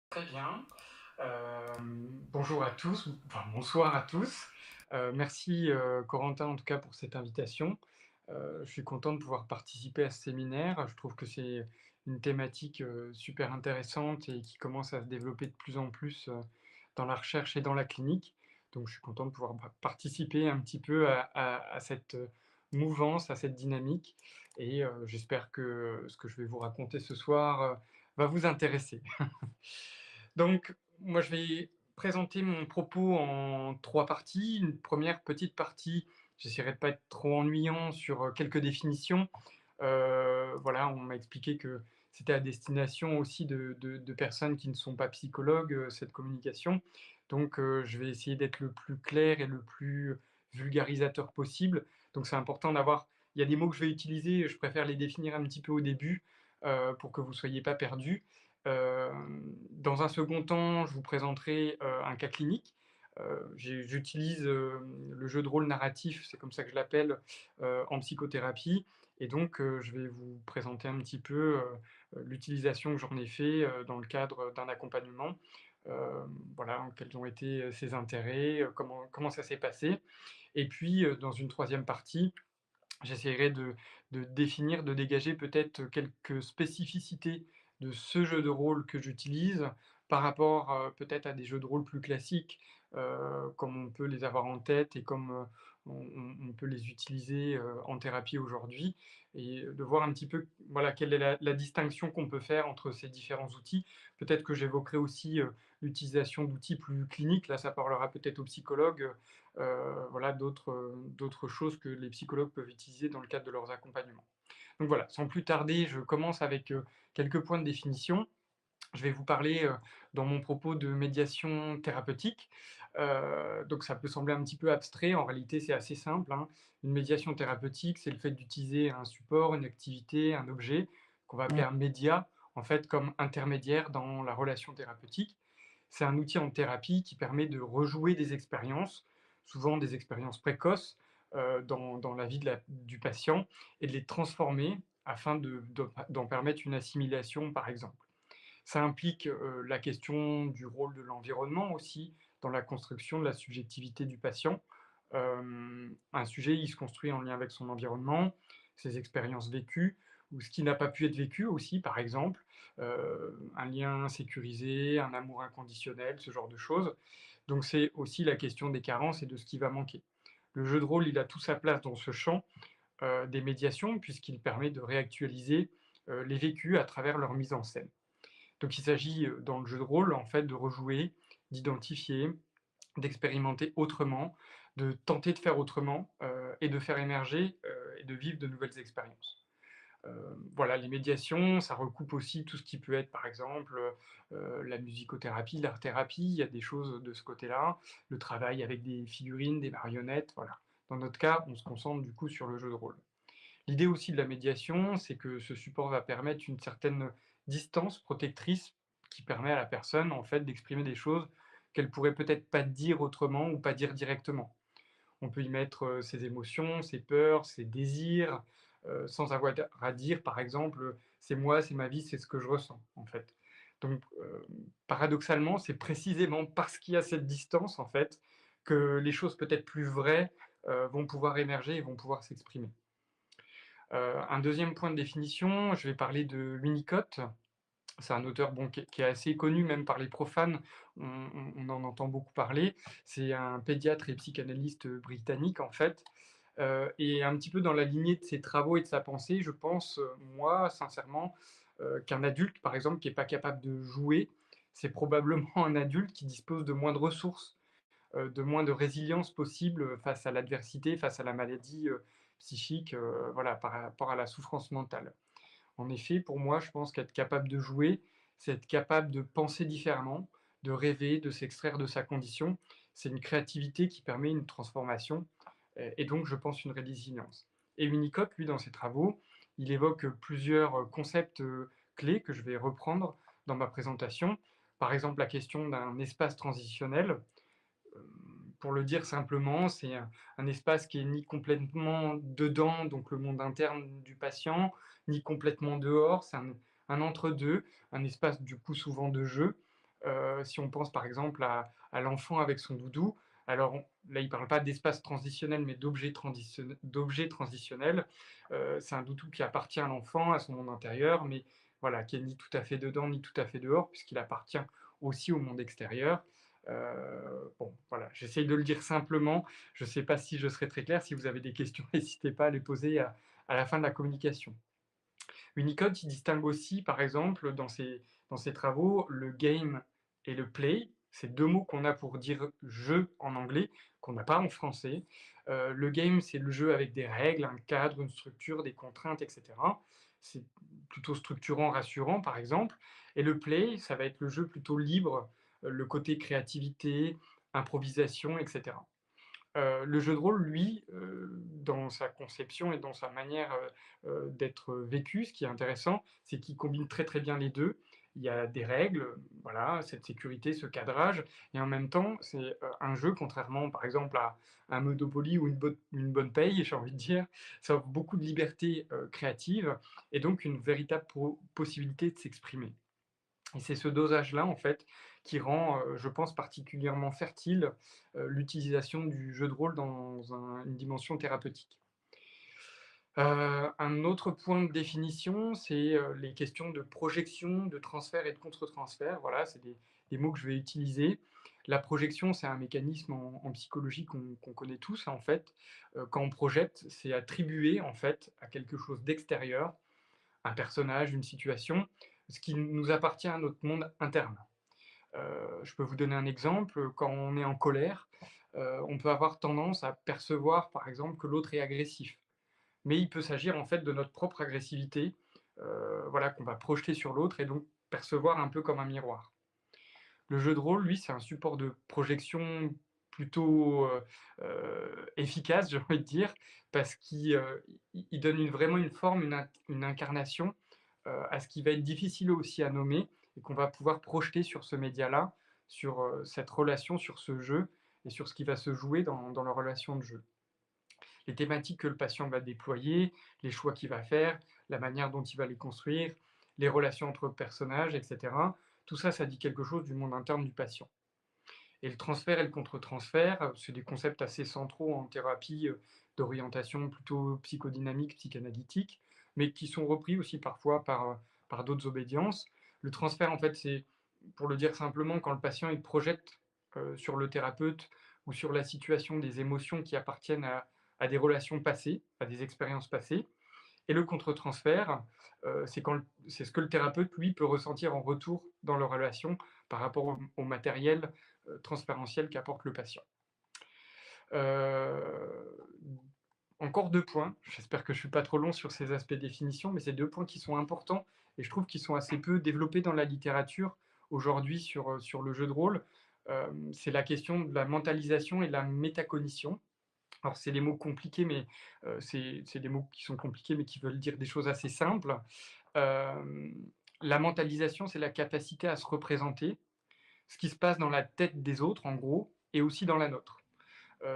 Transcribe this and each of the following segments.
Très bien. Bonjour à tous, enfin bonsoir à tous. Merci, Corentin, en tout cas, pour cette invitation. Je suis content de pouvoir participer à ce séminaire. Je trouve que c'est une thématique, super intéressante et qui commence à se développer de plus en plus, dans la recherche et dans la clinique. Donc je suis content de pouvoir participer un petit peu à cette, mouvance, à cette dynamique et j'espère que ce que je vais vous raconter ce soir, va vous intéresser. Donc, moi, je vais présenter mon propos en 3 parties. Une première petite partie, j'essaierai de pas être trop ennuyant sur, quelques définitions. Voilà, on m'a expliqué que c'était à destination aussi de personnes qui ne sont pas psychologues, cette communication. Donc, je vais essayer d'être le plus clair et le plus vulgarisateur possible. Donc c'est important d'avoir il y a des mots que je vais utiliser, je préfère les définir un petit peu au début, pour que vous ne soyez pas perdus. Dans un second temps, je vous présenterai, un cas clinique. J'utilise, le jeu de rôle narratif, c'est comme ça que je l'appelle, en psychothérapie et donc je vais vous présenter un petit peu, l'utilisation que j'en ai fait, dans le cadre d'un accompagnement. Voilà, quels ont été ses intérêts, comment ça s'est passé et puis, dans une troisième partie, j'essaierai de définir, de dégager peut-être quelques spécificités de ce jeu de rôle que j'utilise par rapport, peut-être à des jeux de rôle plus classiques, comme on peut les avoir en tête et comme, on peut les utiliser, en thérapie aujourd'hui et de voir un petit peu, voilà, quelle est la distinction qu'on peut faire entre ces différents outils. Peut-être que j'évoquerai aussi, l'utilisation d'outils plus cliniques. Là, ça parlera peut-être aux psychologues, voilà, d'autres choses que les psychologues peuvent utiliser dans le cadre de leurs accompagnements. Donc voilà, sans plus tarder, je commence avec, quelques points de définition. Je vais vous parler, dans mon propos de médiation thérapeutique. Donc ça peut sembler un petit peu abstrait, en réalité c'est assez simple, hein. Une médiation thérapeutique, c'est le fait d'utiliser un support, une activité, un objet, qu'on va appeler un média, en fait, comme intermédiaire dans la relation thérapeutique. C'est un outil en thérapie qui permet de rejouer des expériences, souvent des expériences précoces, dans la vie du patient et de les transformer afin d'en permettre une assimilation, par exemple. Ça implique, la question du rôle de l'environnement aussi, dans la construction de la subjectivité du patient. Un sujet, il se construit en lien avec son environnement, ses expériences vécues ou ce qui n'a pas pu être vécu aussi, par exemple, un lien sécurisé, un amour inconditionnel, ce genre de choses. Donc c'est aussi la question des carences et de ce qui va manquer. Le jeu de rôle, il a toute sa place dans ce champ, des médiations puisqu'il permet de réactualiser, les vécus à travers leur mise en scène. Donc il s'agit, dans le jeu de rôle, en fait, de rejouer, d'identifier, d'expérimenter autrement, de tenter de faire autrement, et de faire émerger, et de vivre de nouvelles expériences. Voilà, les médiations, ça recoupe aussi tout ce qui peut être, par exemple, la musicothérapie, l'art-thérapie, il y a des choses de ce côté-là, le travail avec des figurines, des marionnettes, voilà. Dans notre cas, on se concentre du coup sur le jeu de rôle. L'idée aussi de la médiation, c'est que ce support va permettre une certaine distance protectrice qui permet à la personne, en fait, d'exprimer des choses qu'elle pourrait peut-être pas dire autrement ou pas dire directement. On peut y mettre, ses émotions, ses peurs, ses désirs, sans avoir à dire, par exemple, «C'est moi, c'est ma vie, c'est ce que je ressens», en fait. Donc, paradoxalement, c'est précisément parce qu'il y a cette distance, en fait, que les choses peut-être plus vraies, vont pouvoir émerger et vont pouvoir s'exprimer. Un deuxième point de définition, je vais parler de Winnicott. C'est un auteur bon, qui est assez connu même par les profanes, on en entend beaucoup parler. C'est un pédiatre et psychanalyste britannique en fait, et un petit peu dans la lignée de ses travaux et de sa pensée, je pense, moi sincèrement, qu'un adulte par exemple qui est pas capable de jouer, c'est probablement un adulte qui dispose de moins de ressources, de moins de résilience possible face à l'adversité, face à la maladie, psychique, voilà, par rapport à la souffrance mentale. En effet, pour moi, je pense qu'être capable de jouer, c'est être capable de penser différemment, de rêver, de s'extraire de sa condition. C'est une créativité qui permet une transformation, et donc je pense une résilience. Et Winnicott, lui, dans ses travaux, il évoque plusieurs concepts, clés que je vais reprendre dans ma présentation. Par exemple, la question d'un espace transitionnel. Pour le dire simplement, c'est un espace qui est ni complètement dedans, donc le monde interne du patient, ni complètement dehors. C'est un entre-deux, un espace du coup souvent de jeu, Si on pense par exemple à l'enfant avec son doudou, alors là, il ne parle pas d'espace transitionnel, mais d'objets transitionnels. C'est un doudou qui appartient à l'enfant, à son monde intérieur, mais voilà, qui est ni tout à fait dedans, ni tout à fait dehors, puisqu'il appartient aussi au monde extérieur. Bon, voilà, j'essaye de le dire simplement. Je ne sais pas si je serai très clair. Si vous avez des questions, n'hésitez pas à les poser à la fin de la communication. Unicode, il distingue aussi, par exemple, dans ses travaux, le game et le play. C'est deux mots qu'on a pour dire jeu en anglais, qu'on n'a pas en français. Le game, c'est le jeu avec des règles, un cadre, une structure, des contraintes, etc. C'est plutôt structurant, rassurant, par exemple. Et le play, ça va être le jeu plutôt libre, le côté créativité, improvisation, etc. Le jeu de rôle, lui, dans sa conception et dans sa manière, d'être vécu, ce qui est intéressant, c'est qu'il combine très, très bien les 2. Il y a des règles, voilà, cette sécurité, ce cadrage et en même temps, c'est, un jeu contrairement, par exemple, à un Monopoly ou une bonne paye, j'ai envie de dire. Ça offre beaucoup de liberté, créative et donc une véritable possibilité de s'exprimer. Et c'est ce dosage-là, en fait, qui rend, je pense, particulièrement fertile, l'utilisation du jeu de rôle dans une dimension thérapeutique. Un autre point de définition, c'est, les questions de projection, de transfert et de contre-transfert. Voilà, c'est des mots que je vais utiliser. La projection, c'est un mécanisme en psychologie qu'on connaît tous, hein, en fait. Quand on projette, c'est attribuer, en fait, à quelque chose d'extérieur, un personnage, une situation, ce qui nous appartient à notre monde interne. Je peux vous donner un exemple, quand on est en colère, on peut avoir tendance à percevoir, par exemple, que l'autre est agressif. Mais il peut s'agir, en fait, de notre propre agressivité, voilà, qu'on va projeter sur l'autre et donc percevoir un peu comme un miroir. Le jeu de rôle, lui, c'est un support de projection plutôt, efficace, j'ai envie de dire, parce qu'il donne vraiment une forme, une incarnation, à ce qui va être difficile aussi à nommer et qu'on va pouvoir projeter sur ce média-là, sur, cette relation, sur ce jeu et sur ce qui va se jouer dans la relation de jeu. Les thématiques que le patient va déployer, les choix qu'il va faire, la manière dont il va les construire, les relations entre personnages, etc. Tout ça, ça dit quelque chose du monde interne du patient. Et le transfert et le contre-transfert, c'est des concepts assez centraux en thérapie d'orientation plutôt psychodynamique, psychanalytique, mais qui sont repris aussi parfois par d'autres obédiences. Le transfert, en fait, c'est, pour le dire simplement, quand le patient il projette sur le thérapeute ou sur la situation des émotions qui appartiennent à des relations passées, à des expériences passées. Et le contre-transfert, c'est ce que le thérapeute, lui, peut ressentir en retour dans leur relation par rapport au matériel transférentiel qu'apporte le patient. Euh, Encore deux points, j'espère que je ne suis pas trop long sur ces aspects définition, mais c'est deux points qui sont importants et je trouve qu'ils sont assez peu développés dans la littérature aujourd'hui sur le jeu de rôle. C'est la question de la mentalisation et de la métacognition. Alors, c'est des mots compliqués, mais c'est des mots qui sont compliqués, mais qui veulent dire des choses assez simples. La mentalisation, c'est la capacité à se représenter ce qui se passe dans la tête des autres, en gros, et aussi dans la nôtre.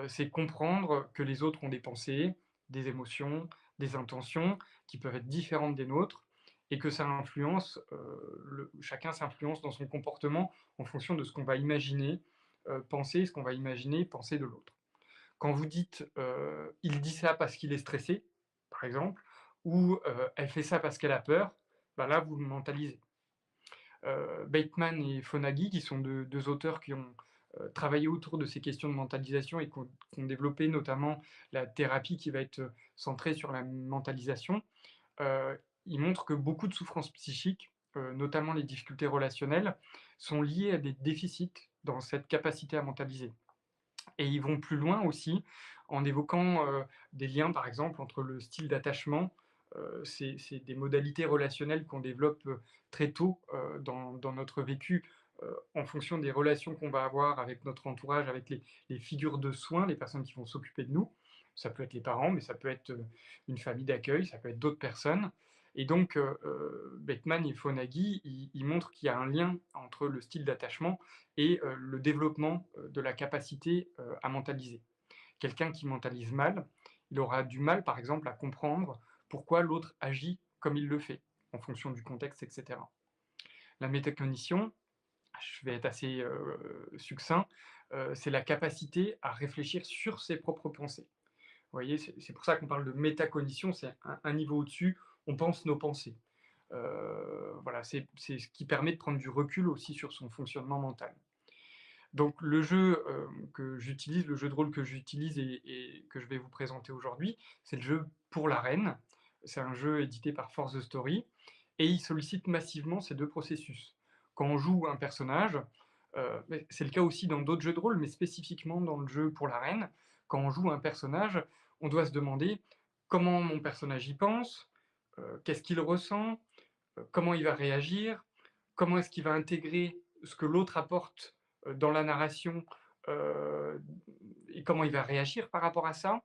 C'est comprendre que les autres ont des pensées, des émotions, des intentions qui peuvent être différentes des nôtres, et que ça influence, chacun s'influence dans son comportement en fonction de ce qu'on va imaginer, penser, ce qu'on va imaginer, penser de l'autre. Quand vous dites il dit ça parce qu'il est stressé, par exemple, ou elle fait ça parce qu'elle a peur, bah là vous le mentalisez. Bateman et Fonagy, qui sont deux auteurs qui ont travaillé autour de ces questions de mentalisation et qui ont développé notamment la thérapie qui va être centrée sur la mentalisation, euh, ils montrent que beaucoup de souffrances psychiques, notamment les difficultés relationnelles, sont liées à des déficits dans cette capacité à mentaliser. Et ils vont plus loin aussi en évoquant des liens, par exemple, entre le style d'attachement, c'est des modalités relationnelles qu'on développe très tôt dans notre vécu en fonction des relations qu'on va avoir avec notre entourage, avec les figures de soins, les personnes qui vont s'occuper de nous. Ça peut être les parents, mais ça peut être une famille d'accueil, ça peut être d'autres personnes. Et donc, Beckman et Fonagy, ils montrent qu'il y a un lien entre le style d'attachement et le développement de la capacité à mentaliser. Quelqu'un qui mentalise mal, il aura du mal, par exemple, à comprendre pourquoi l'autre agit comme il le fait, en fonction du contexte, etc. La métacognition, Je vais être assez, succinct, c'est la capacité à réfléchir sur ses propres pensées. Vous voyez? C'est pour ça qu'on parle de métacognition, c'est un niveau au-dessus, on pense nos pensées. Voilà, c'est ce qui permet de prendre du recul aussi sur son fonctionnement mental. Donc le jeu, que j'utilise, le jeu de rôle que j'utilise et que je vais vous présenter aujourd'hui, c'est le jeu Pour la Reine. C'est un jeu édité par Force the Story et il sollicite massivement ces 2 processus. Quand on joue un personnage, mais c'est le cas aussi dans d'autres jeux de rôle, mais spécifiquement dans le jeu Pour la Reine, quand on joue un personnage, on doit se demander: «Comment mon personnage y pense? Qu'est-ce qu'il ressent? Comment il va réagir, comment est-ce qu'il va intégrer ce que l'autre apporte, dans la narration, heu, et comment il va réagir par rapport à ça.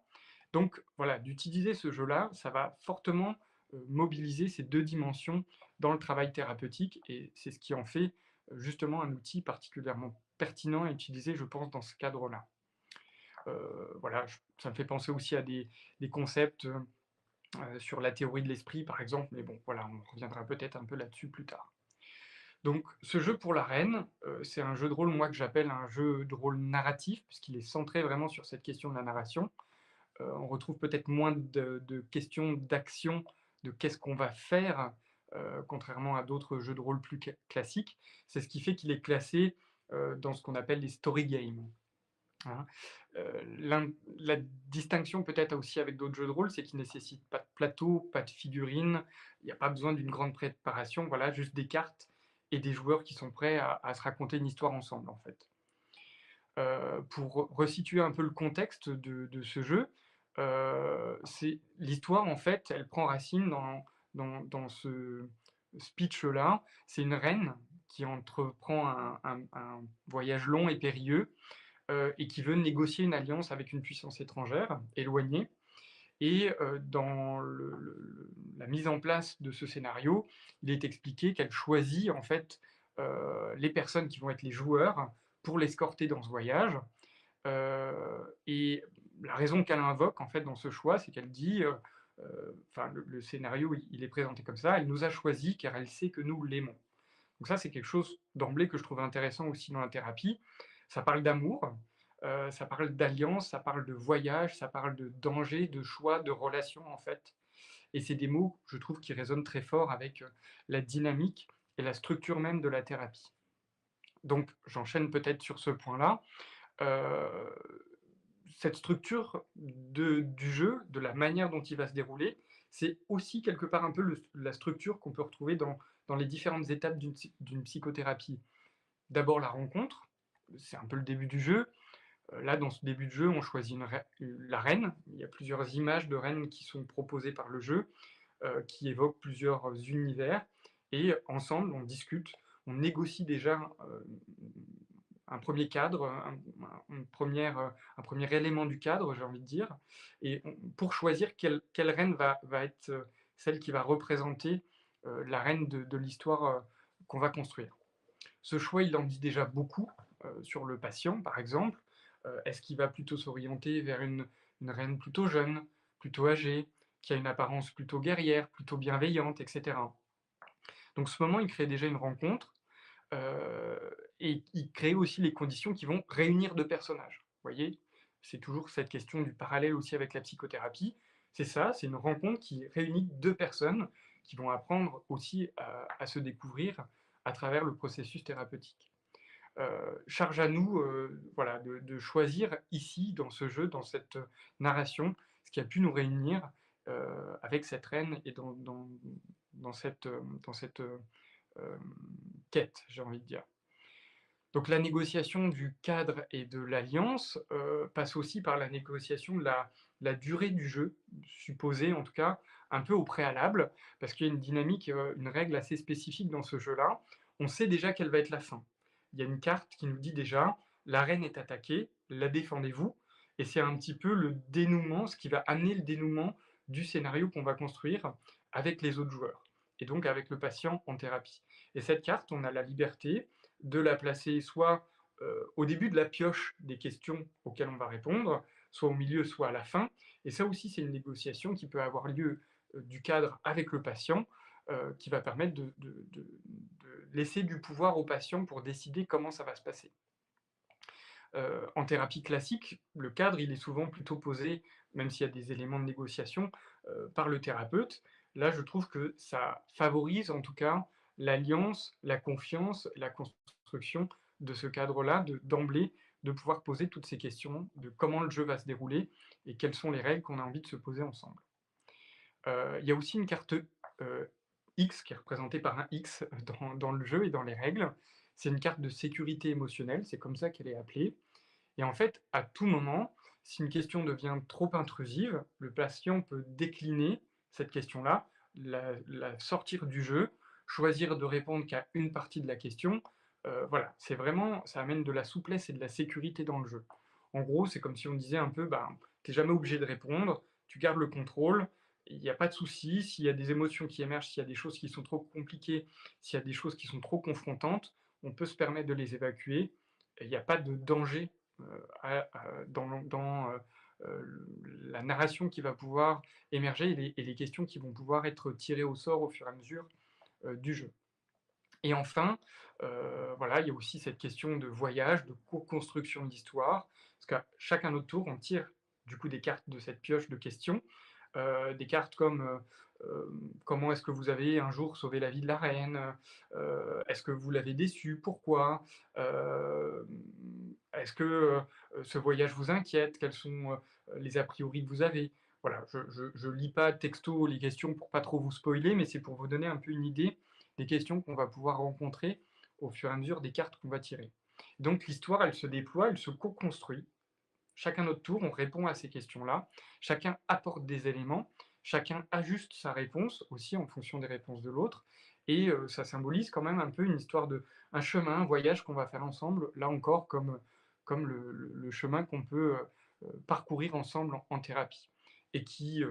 Donc voilà, d'utiliser ce jeu-là, ça va fortement, mobiliser ces 2 dimensions dans le travail thérapeutique et c'est ce qui en fait, justement un outil particulièrement pertinent à utiliser, je pense, dans ce cadre-là. Voilà, ça me fait penser aussi à des concepts, sur la théorie de l'esprit, par exemple, mais bon, voilà, on reviendra peut-être un peu là-dessus plus tard. Donc ce jeu pour la reine, c'est un jeu de rôle, moi, que j'appelle un jeu de rôle narratif, puisqu'il est centré vraiment sur cette question de la narration. On retrouve peut-être moins de questions d'action, de qu'est-ce qu'on va faire, contrairement à d'autres jeux de rôle plus classiques. C'est ce qui fait qu'il est classé, dans ce qu'on appelle les story games, hein. La distinction peut-être aussi avec d'autres jeux de rôle, c'est qu'ils ne nécessitent pas de plateau, pas de figurines, il n'y a pas besoin d'une grande préparation, voilà, juste des cartes et des joueurs qui sont prêts à se raconter une histoire ensemble, en fait. Pour resituer un peu le contexte de ce jeu, c'est l'histoire, en fait, elle prend racine dans ce speech-là. C'est une reine qui entreprend un voyage long et périlleux, et qui veut négocier une alliance avec une puissance étrangère, éloignée. Et dans la mise en place de ce scénario, il est expliqué qu'elle choisit en fait les personnes qui vont être les joueurs pour l'escorter dans ce voyage. Et la raison qu'elle invoque en fait dans ce choix, c'est qu'elle dit, enfin le scénario il est présenté comme ça, elle nous a choisis car elle sait que nous l'aimons. Donc ça, c'est quelque chose d'emblée que je trouve intéressant aussi dans la thérapie. Ça parle d'amour, ça parle d'alliance, ça parle de voyage, ça parle de danger, de choix, de relation en fait. Et c'est des mots, je trouve, qui résonnent très fort avec la dynamique et la structure même de la thérapie. Donc j'enchaîne peut-être sur ce point-là. Heu, Cette structure du jeu, de la manière dont il va se dérouler, c'est aussi quelque part un peu la structure qu'on peut retrouver dans les différentes étapes d'une psychothérapie. D'abord la rencontre, c'est un peu le début du jeu. Là, dans ce début de jeu, on choisit la reine. Il y a plusieurs images de reines qui sont proposées par le jeu, qui évoquent plusieurs univers et ensemble, on discute, on négocie déjà, un premier cadre, un premier élément du cadre, j'ai envie de dire, et pour choisir quelle reine va être celle qui va représenter la reine de l'histoire qu'on va construire. Ce choix, il en dit déjà beaucoup sur le patient, par exemple. Est-ce qu'il va plutôt s'orienter vers une reine plutôt jeune, plutôt âgée, qui a une apparence plutôt guerrière, plutôt bienveillante, etc. Donc ce moment, il crée déjà une rencontre et il crée aussi les conditions qui vont réunir 2 personnages. Vous voyez? C'est toujours cette question du parallèle aussi avec la psychothérapie. C'est ça, c'est une rencontre qui réunit 2 personnes qui vont apprendre aussi à se découvrir à travers le processus thérapeutique. Charge à nous, voilà, de choisir ici, dans ce jeu, dans cette narration, ce qui a pu nous réunir, avec cette reine et dans cette, quête, j'ai envie de dire. Donc la négociation du cadre et de l'alliance, passe aussi par la négociation de la durée du jeu, supposée en tout cas, un peu au préalable, parce qu'il y a une dynamique, une règle assez spécifique dans ce jeu-là. On sait déjà quelle va être la fin. Il y a une carte qui nous dit déjà: «La reine est attaquée, la défendez-vous», et c'est un petit peu le dénouement, ce qui va amener le dénouement du scénario qu'on va construire avec les autres joueurs et donc avec le patient en thérapie. Et cette carte, on a la liberté de la placer soit au début de la pioche des questions auxquelles on va répondre, soit au milieu, soit à la fin. Et ça aussi, c'est une négociation qui peut avoir lieu du cadre avec le patient, qui va permettre de laisser du pouvoir au patient pour décider comment ça va se passer. En thérapie classique, le cadre, il est souvent plutôt posé, même s'il y a des éléments de négociation, par le thérapeute. Là, je trouve que ça favorise en tout cas l'alliance, la confiance, la construction de ce cadre-là, d'emblée, de pouvoir poser toutes ces questions de comment le jeu va se dérouler et quelles sont les règles qu'on a envie de se poser ensemble. Il y a aussi une carte, X qui est représentée par un X dans le jeu et dans les règles. C'est une carte de sécurité émotionnelle, c'est comme ça qu'elle est appelée. Et en fait, à tout moment, si une question devient trop intrusive, le patient peut décliner cette question-là, la sortir du jeu, choisir de répondre qu'à une partie de la question. Voilà, c'est vraiment, ça amène de la souplesse et de la sécurité dans le jeu. En gros, c'est comme si on disait un peu, ben, tu jamais obligé de répondre, tu gardes le contrôle, il n'y a pas de souci, s'il y a des émotions qui émergent, s'il y a des choses qui sont trop compliquées, s'il y a des choses qui sont trop confrontantes, on peut se permettre de les évacuer, et il n'y a pas de danger la narration qui va pouvoir émerger et les questions qui vont pouvoir être tirées au sort au fur et à mesure du jeu. Et enfin, voilà, il y a aussi cette question de voyage, de co-construction d'histoire, parce qu'à chacun notre tour, on tire du coup des cartes de cette pioche de questions, des cartes comme comment est-ce que vous avez un jour sauvé la vie de la reine, est-ce que vous l'avez déçue, pourquoi, est-ce que ce voyage vous inquiète, quels sont les a priori que vous avez. Voilà, je lis pas texto les questions pour pas trop vous spoiler, mais c'est pour vous donner un peu une idée des questions qu'on va pouvoir rencontrer au fur et à mesure des cartes qu'on va tirer. Donc l'histoire, elle se déploie, elle se co-construit. Chacun notre tour, on répond à ces questions-là. Chacun apporte des éléments. Chacun ajuste sa réponse aussi en fonction des réponses de l'autre. Et ça symbolise quand même un peu une histoire de un chemin, un voyage qu'on va faire ensemble, là encore comme le chemin qu'on peut parcourir ensemble en thérapie. Et qui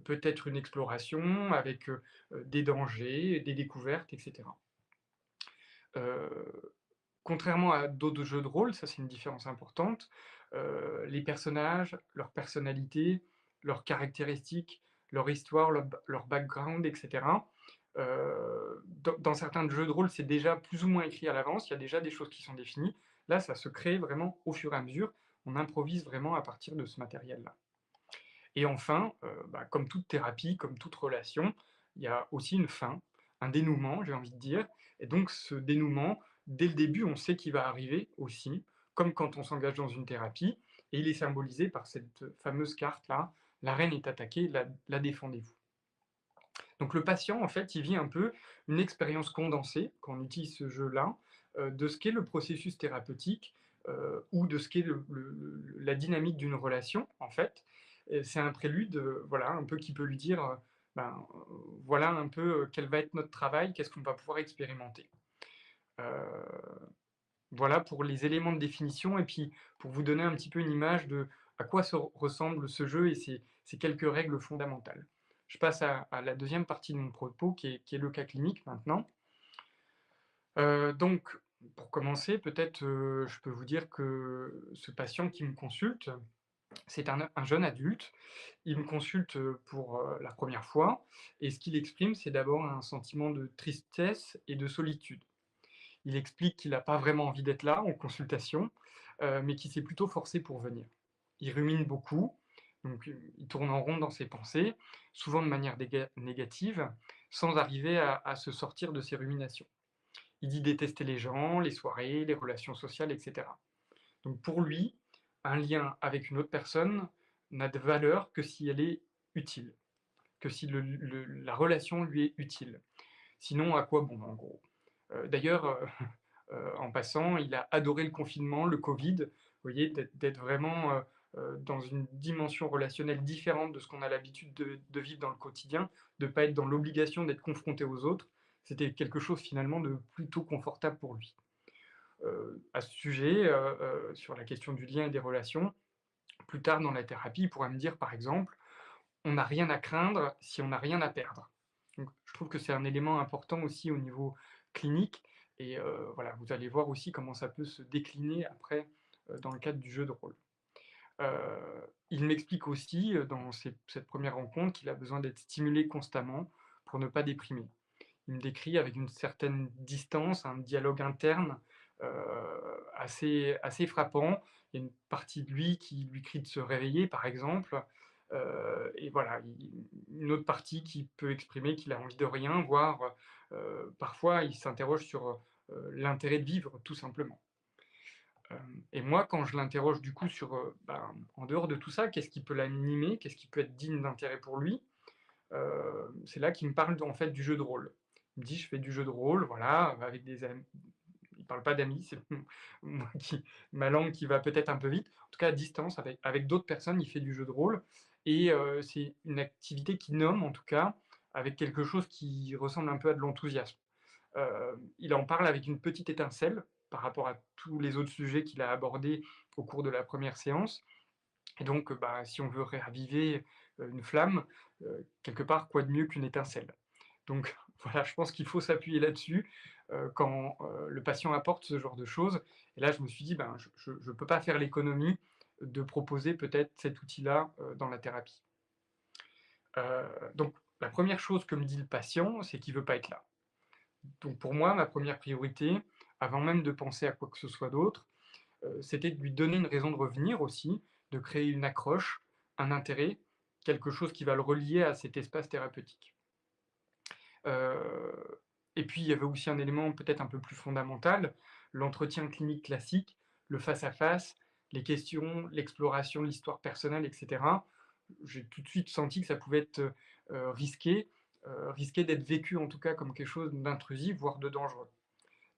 peut être une exploration avec des dangers, des découvertes, etc. Euh, Contrairement à d'autres jeux de rôle, ça c'est une différence importante, les personnages, leur personnalité, leurs caractéristiques, leur histoire, leur background, et cetera, dans certains jeux de rôle, c'est déjà plus ou moins écrit à l'avance, il y a déjà des choses qui sont définies. Là, ça se crée vraiment au fur et à mesure, on improvise vraiment à partir de ce matériel-là. Et enfin, bah, comme toute thérapie, comme toute relation, il y a aussi une fin, un dénouement, j'ai envie de dire. Et donc ce dénouement, dès le début, on sait qu'il va arriver aussi, comme quand on s'engage dans une thérapie, et il est symbolisé par cette fameuse carte-là, la reine est attaquée, la défendez-vous. Donc le patient, en fait, il vit un peu une expérience condensée, quand on utilise ce jeu-là, de ce qu'est le processus thérapeutique, ou de ce qu'est la dynamique d'une relation, en fait. Et c'est un prélude, voilà, un peu qui peut lui dire, ben, voilà un peu quel va être notre travail, qu'est-ce qu'on va pouvoir expérimenter. Euh, voilà pour les éléments de définition et puis pour vous donner un petit peu une image de à quoi ressemble ce jeu et ces quelques règles fondamentales. Je passe à la deuxième partie de mon propos qui est le cas clinique maintenant. Donc, pour commencer, peut-être je peux vous dire que ce patient qui me consulte, c'est un jeune adulte. Il me consulte pour la première fois et ce qu'il exprime, c'est d'abord un sentiment de tristesse et de solitude. Il explique qu'il n'a pas vraiment envie d'être là en consultation, mais qu'il s'est plutôt forcé pour venir. Il rumine beaucoup, donc il tourne en rond dans ses pensées, souvent de manière négative, sans arriver à se sortir de ses ruminations. Il dit détester les gens, les soirées, les relations sociales, etc. Donc pour lui, un lien avec une autre personne n'a de valeur que si elle est utile, que si la relation lui est utile. Sinon, à quoi bon, en gros. D'ailleurs, en passant, il a adoré le confinement, le Covid, vous voyez, d'être vraiment dans une dimension relationnelle différente de ce qu'on a l'habitude de vivre dans le quotidien, de ne pas être dans l'obligation d'être confronté aux autres. C'était quelque chose finalement de plutôt confortable pour lui. À ce sujet, sur la question du lien et des relations, plus tard dans la thérapie, il pourra me dire par exemple, on n'a rien à craindre si on n'a rien à perdre. Donc, je trouve que c'est un élément important aussi au niveau clinique et voilà, vous allez voir aussi comment ça peut se décliner après, dans le cadre du jeu de rôle. Il m'explique aussi, dans cette première rencontre qu'il a besoin d'être stimulé constamment pour ne pas déprimer. il me décrit avec une certaine distance, un dialogue interne, assez frappant. Il y a une partie de lui qui lui crie de se réveiller, par exemple, et voilà, une autre partie qui peut exprimer qu'il a envie de rien, voire, parfois il s'interroge sur, l'intérêt de vivre, tout simplement. Et moi, quand je l'interroge du coup sur, en dehors de tout ça, qu'est-ce qui peut l'animer? Qu'est-ce qui peut être digne d'intérêt pour lui? C'est là qu'il me parle en fait du jeu de rôle. Il me dit: «Je fais du jeu de rôle, voilà, avec des amis». Il parle pas d'amis, c'est moi qui ma langue qui va peut-être un peu vite. En tout cas, à distance, avec d'autres personnes, il fait du jeu de rôle et c'est une activité qu'il nomme, en tout cas, avec quelque chose qui ressemble un peu à de l'enthousiasme. Il en parle avec une petite étincelle par rapport à tous les autres sujets qu'il a abordés au cours de la première séance et donc, si on veut raviver, une flamme, quelque part, quoi de mieux qu'une étincelle? Donc voilà, je pense qu'il faut s'appuyer là-dessus, quand, le patient apporte ce genre de choses et là, je me suis dit: «Ben, je peux pas faire l'économie de proposer peut-être cet outil-là, dans la thérapie». Donc la première chose que me dit le patient, c'est qu'il veut pas être là. Donc pour moi, ma première priorité, avant même de penser à quoi que ce soit d'autre, c'était de lui donner une raison de revenir aussi, de créer une accroche, un intérêt, quelque chose qui va le relier à cet espace thérapeutique. Heu et puis il y avait aussi un élément peut-être un peu plus fondamental, l'entretien clinique classique, le face à face, les questions, l'exploration de l'histoire personnelle et cetera. J'ai tout de suite senti que ça pouvait être, risqué, risqué d'être vécu en tout cas comme quelque chose d'intrusif, voire de dangereux.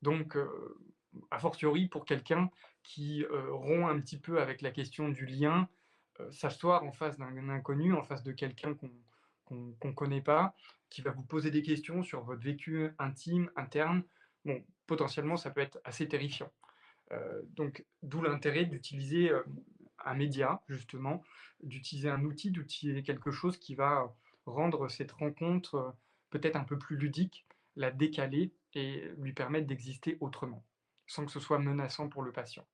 Donc, a fortiori pour quelqu'un qui, rompt un petit peu avec la question du lien, s'asseoir en face d'un inconnu, en face de quelqu'un qu'on connaît pas, qui va vous poser des questions sur votre vécu intime, interne, bon, potentiellement ça peut être assez terrifiant. Donc d'où l'intérêt d'utiliser, un média justement, d'utiliser un outil, d'utiliser quelque chose qui va rendre cette rencontre, peut-être un peu plus ludique, la décaler et lui permettre d'exister autrement, sans que ce soit menaçant pour le patient.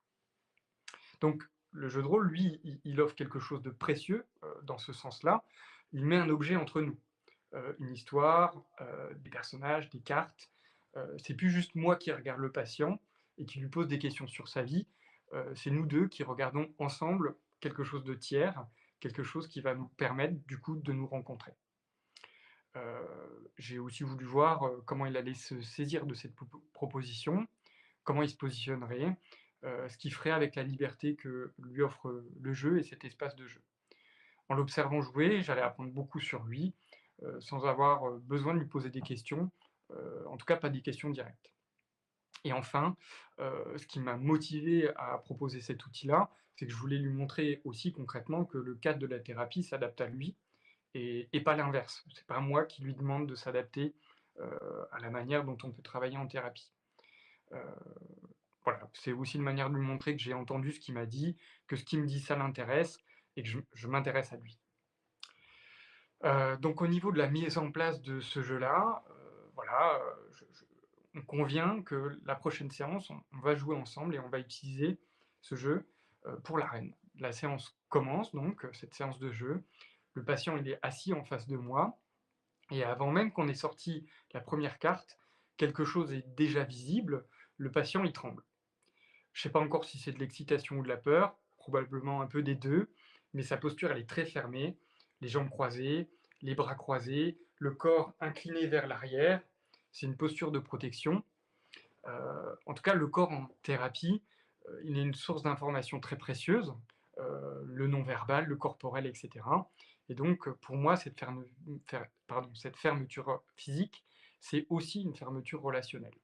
Donc le jeu de rôle, lui, il offre quelque chose de précieux, dans ce sens-là. Il met un objet entre nous, une histoire, des personnages, des cartes. C'est plus juste moi qui regarde le patient et qui lui pose des questions sur sa vie, c'est nous 2 qui regardons ensemble quelque chose de tiers, quelque chose qui va nous permettre du coup de nous rencontrer. J'ai aussi voulu voir, comment il allait se saisir de cette proposition, comment il se positionnerait, ce qu'il ferait avec la liberté que lui offre, le jeu et cet espace de jeu. En l'observant jouer, j'allais apprendre beaucoup sur lui, sans avoir, besoin de lui poser des questions, en tout cas pas des questions directes. Et enfin, ce qui m'a motivé à proposer cet outil-là, c'est que je voulais lui montrer aussi concrètement que le cadre de la thérapie s'adapte à lui et pas l'inverse. C'est pas moi qui lui demande de s'adapter, à la manière dont on peut travailler en thérapie. Heu, voilà, c'est aussi une manière de lui montrer que j'ai entendu ce qu'il m'a dit, que ce qu'il me dit, ça l'intéresse et que je m'intéresse à lui. Donc au niveau de la mise en place de ce jeu-là, voilà, je on convient que la prochaine séance, on va jouer ensemble et on va utiliser ce jeu, pour l'arène. La séance commence donc, cette séance de jeu. Le patient, il est assis en face de moi et avant même qu'on ait sorti la première carte, quelque chose est déjà visible, le patient, il tremble. Je sais pas encore si c'est de l'excitation ou de la peur, probablement un peu des 2, mais sa posture, elle est très fermée, les jambes croisées, les bras croisés, le corps incliné vers l'arrière. C'est une posture de protection. En tout cas, le corps en thérapie, il est une source d'information très précieuse, le non-verbal, le corporel et cetera et donc pour moi, cette fermeture physique, c'est aussi une fermeture relationnelle.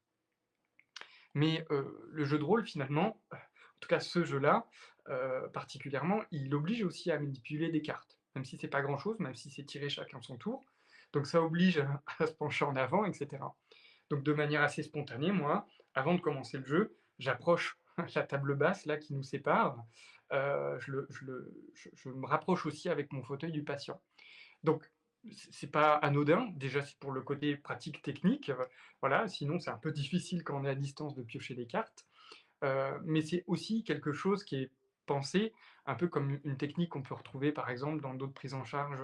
Mais le jeu de rôle finalement, en tout cas ce jeu-là, particulièrement, il oblige aussi à manipuler des cartes. Même si c'est pas grand-chose, même si c'est tiré chacun son tour. Donc ça oblige à se pencher en avant et cetera. Donc de manière assez spontanée, moi, avant de commencer le jeu, j'approche la table basse là qui nous sépare, je me rapproche aussi avec mon fauteuil du patient. Donc, c'est pas anodin, déjà c'est pour le côté pratique technique, voilà, sinon c'est un peu difficile quand on est à distance de piocher des cartes, mais c'est aussi quelque chose qui est pensé un peu comme une technique qu'on peut retrouver par exemple dans d'autres prises en charge,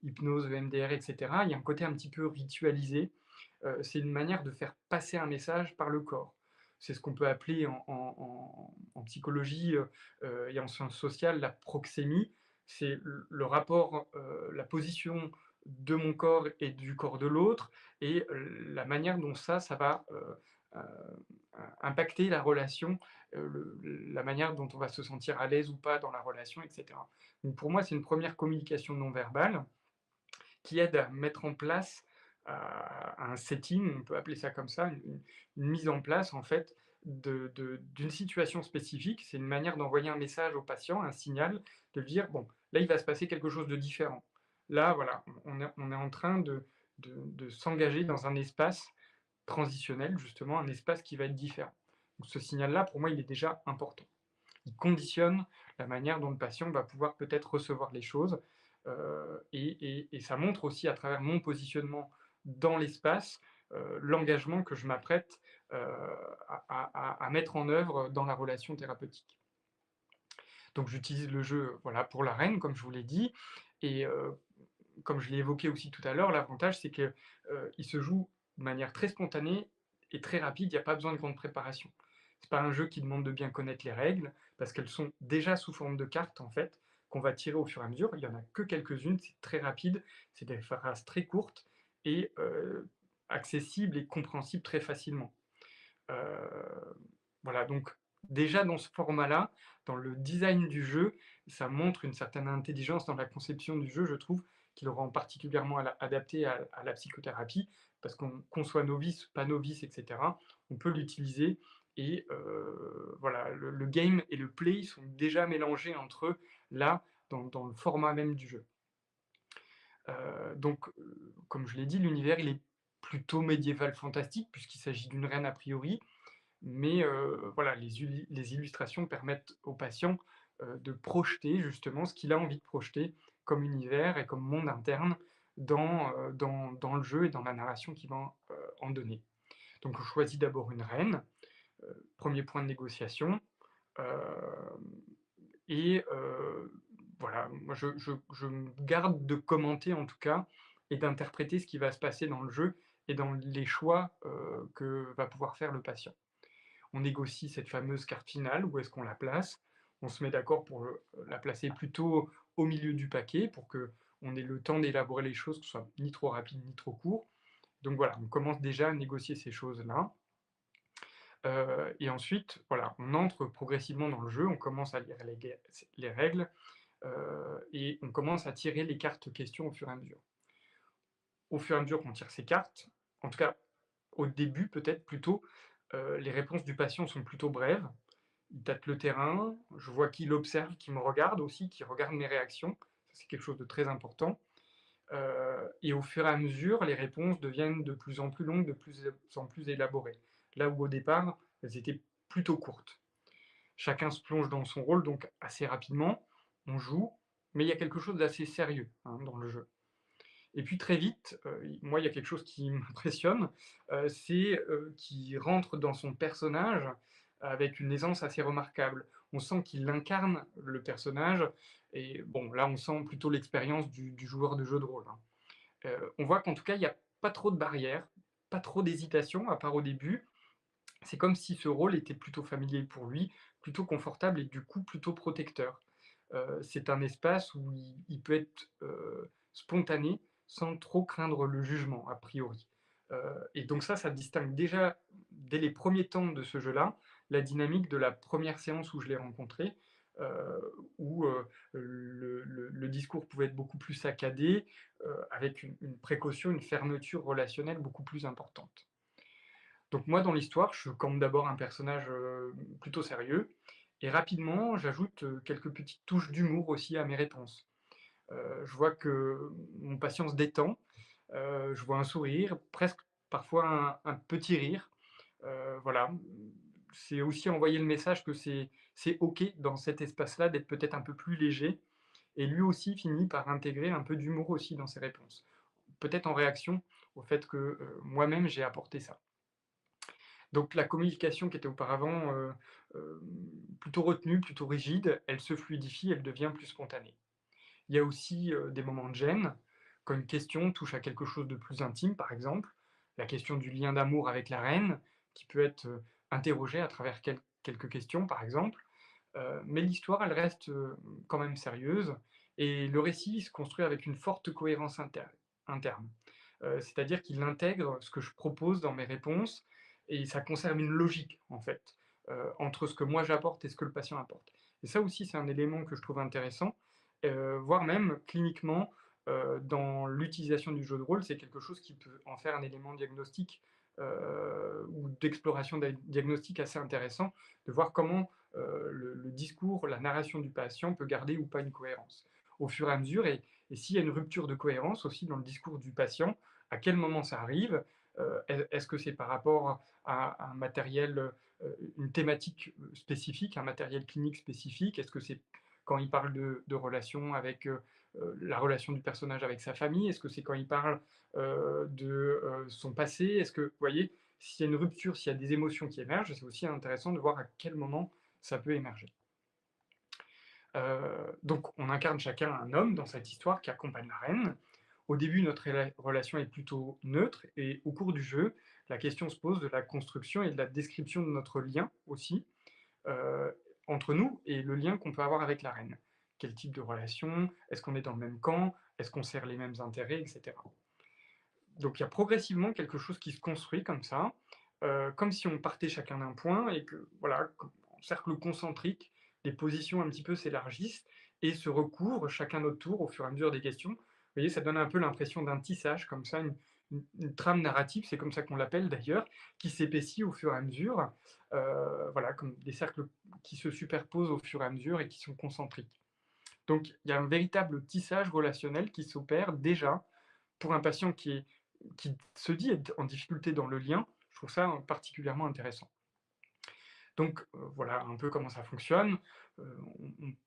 hypnose, EMDR et cetera. Il y a un côté un petit peu ritualisé, c'est une manière de faire passer un message par le corps. C'est ce qu'on peut appeler en psychologie, et en sciences sociales la proxémie. C'est le rapport, la position de mon corps et du corps de l'autre et la manière dont ça va, heu, impacter la relation, la manière dont on va se sentir à l'aise ou pas dans la relation et cetera. Donc pour moi, c'est une première communication non verbale qui aide à mettre en place, un setting, on peut appeler ça comme ça, une mise en place en fait d'une situation spécifique. C'est une manière d'envoyer un message au patient, un signal, de lui dire: «Bon, là, il va se passer quelque chose de différent. Là, voilà, on est en train de s'engager dans un espace transitionnel, justement, un espace qui va être différent». Donc ce signal-là, pour moi, il est déjà important. Il conditionne la manière dont le patient va pouvoir peut-être recevoir les choses, et ça montre aussi à travers mon positionnement dans l'espace, l'engagement que je m'apprête, à mettre en œuvre dans la relation thérapeutique. Donc j'utilise le jeu, voilà, pour la reine, comme je vous l'ai dit et comme je l'ai évoqué aussi tout à l'heure, l'avantage c'est que, il se joue de manière très spontanée et très rapide, il y a pas besoin de grande préparation. C'est pas un jeu qui demande de bien connaître les règles, parce qu'elles sont déjà sous forme de cartes en fait, qu'on va tirer au fur et à mesure. Il y en a que quelques-unes, c'est très rapide, c'est des phrases très courtes et accessibles et compréhensibles très facilement. Heu, voilà, donc déjà dans ce format-là, dans le design du jeu, ça montre une certaine intelligence dans la conception du jeu, je trouve, qui le rend particulièrement adapté à la psychothérapie, parce qu'on soit novice, pas novice et cetera, on peut l'utiliser et voilà, le game et le play sont déjà mélangés entre eux, là, dans le format même du jeu. Donc comme je l'ai dit, l'univers, il est plutôt médiéval fantastique, puisqu'il s'agit d'une reine a priori, mais voilà, les illustrations permettent au patient, de projeter justement ce qu'il a envie de projeter comme univers et comme monde interne dans le jeu et dans la narration qu'il va, en donner. Donc on choisit d'abord une reine, 1er point de négociation, hem et voilà, moi je me garde de commenter en tout cas et d'interpréter ce qui va se passer dans le jeu et dans les choix, que va pouvoir faire le patient. On négocie cette fameuse carte finale, où est-ce qu'on la place. On se met d'accord pour la placer plutôt au milieu du paquet, pour qu'on ait le temps d'élaborer les choses, que ce soit ni trop rapide ni trop court. Donc voilà, on commence déjà à négocier ces choses-là. Et ensuite, voilà, on entre progressivement dans le jeu, on commence à lire les règles, et on commence à tirer les cartes questions au fur et à mesure. Au fur et à mesure qu'on tire ces cartes, en tout cas au début peut-être plutôt, les réponses du patient sont plutôt brèves. Il tâte le terrain, je vois qu'il observe, qu'il me regarde aussi, qu'il regarde mes réactions. Ça, c'est quelque chose de très important. Et au fur et à mesure, les réponses deviennent de plus en plus longues, de plus en plus élaborées. Là où au départ, elles étaient plutôt courtes. Chacun se plonge dans son rôle, donc assez rapidement, on joue, mais il y a quelque chose d'assez sérieux, hein, dans le jeu. Et puis très vite, moi, il y a quelque chose qui m'impressionne, c'est, qu'il rentre dans son personnage avec une aisance assez remarquable. On sent qu'il incarne le personnage et bon, là, on sent plutôt l'expérience du joueur de jeu de rôle, hein. On voit qu'en tout cas, il y a pas trop de barrières, pas trop d'hésitation, à part au début. C'est comme si ce rôle était plutôt familier pour lui, plutôt confortable et du coup plutôt protecteur. C'est un espace où il peut être, spontané, sans trop craindre le jugement a priori. Et donc ça distingue déjà, dès les premiers temps de ce jeu-là, la dynamique de la première séance où je l'ai rencontré, où, le discours pouvait être beaucoup plus saccadé, avec une précaution, une fermeture relationnelle beaucoup plus importante. Donc moi, dans l'histoire, je campe d'abord un personnage, plutôt sérieux et rapidement, j'ajoute, quelques petites touches d'humour aussi à mes réponses. Je vois que mon patient se détend, je vois un sourire, presque parfois un petit rire. Voilà, c'est aussi envoyer le message que c'est OK dans cet espace-là d'être peut-être un peu plus léger et lui aussi finit par intégrer un peu d'humour aussi dans ses réponses. Peut-être en réaction au fait que, moi-même j'ai apporté ça. Donc la communication qui était auparavant, plutôt retenue, plutôt rigide, elle se fluidifie, elle devient plus spontanée. Il y a aussi, des moments de gêne, quand une question touche à quelque chose de plus intime, par exemple. la question du lien d'amour avec la reine, qui peut être interrogée à travers quelques questions, par exemple. Mais l'histoire, elle reste quand même sérieuse, et le récit se construit avec une forte cohérence interne. C'est-à-dire qu'il intègre ce que je propose dans mes réponses, et ça conserve une logique, en fait, entre ce que moi j'apporte et ce que le patient apporte. Et ça aussi, c'est un élément que je trouve intéressant, voire même cliniquement, dans l'utilisation du jeu de rôle, c'est quelque chose qui peut en faire un élément diagnostique, ou d'exploration diagnostique assez intéressant, de voir comment le discours, la narration du patient peut garder ou pas une cohérence. Au fur et à mesure, et s'il y a une rupture de cohérence aussi dans le discours du patient, à quel moment ça arrive? Est-ce que c'est par rapport à un matériel, une thématique spécifique, un matériel clinique spécifique? Est-ce que c'est quand il parle de relations avec la relation du personnage avec sa famille? Est-ce que c'est quand il parle de son passé? Est-ce que, vous voyez, s'il y a une rupture, s'il y a des émotions qui émergent, c'est aussi intéressant de voir à quel moment ça peut émerger. Donc on incarne chacun un homme dans cette histoire qui accompagne la reine. Au début, notre relation est plutôt neutre, et au cours du jeu, la question se pose de la construction et de la description de notre lien aussi, heu, entre nous et le lien qu'on peut avoir avec la reine. Quel type de relation? Est-ce qu'on est dans le même camp? Est-ce qu'on sert les mêmes intérêts? Et cetera. Donc il y a progressivement quelque chose qui se construit comme ça, comme si on partait chacun d'un point, et que voilà, comme en cercle concentrique, les positions un petit peu s'élargissent et se recouvrent chacun notre tour au fur et à mesure des questions. Vous voyez, ça donne un peu l'impression d'un tissage comme ça, une trame narrative, c'est comme ça qu'on l'appelle d'ailleurs, qui s'épaissit au fur et à mesure, voilà, comme des cercles qui se superposent au fur et à mesure et qui sont concentriques. Donc il y a un véritable tissage relationnel qui s'opère déjà pour un patient qui se dit être en difficulté dans le lien. Je trouve ça particulièrement intéressant. Donc voilà un peu comment ça fonctionne.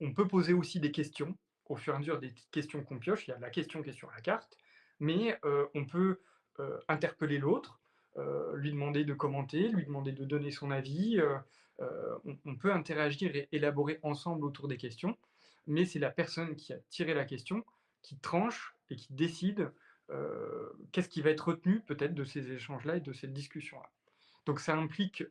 On peut poser aussi des questions au fur et à mesure des petites questions qu'on pioche. Il y a la question qui est sur la carte, mais on peut interpeller l'autre, lui demander de commenter, lui demander de donner son avis. On peut interagir et élaborer ensemble autour des questions, mais c'est la personne qui a tiré la question qui tranche et qui décide qu'est-ce qui va être retenu peut-être de ces échanges-là et de cette discussion-là. Donc ça implique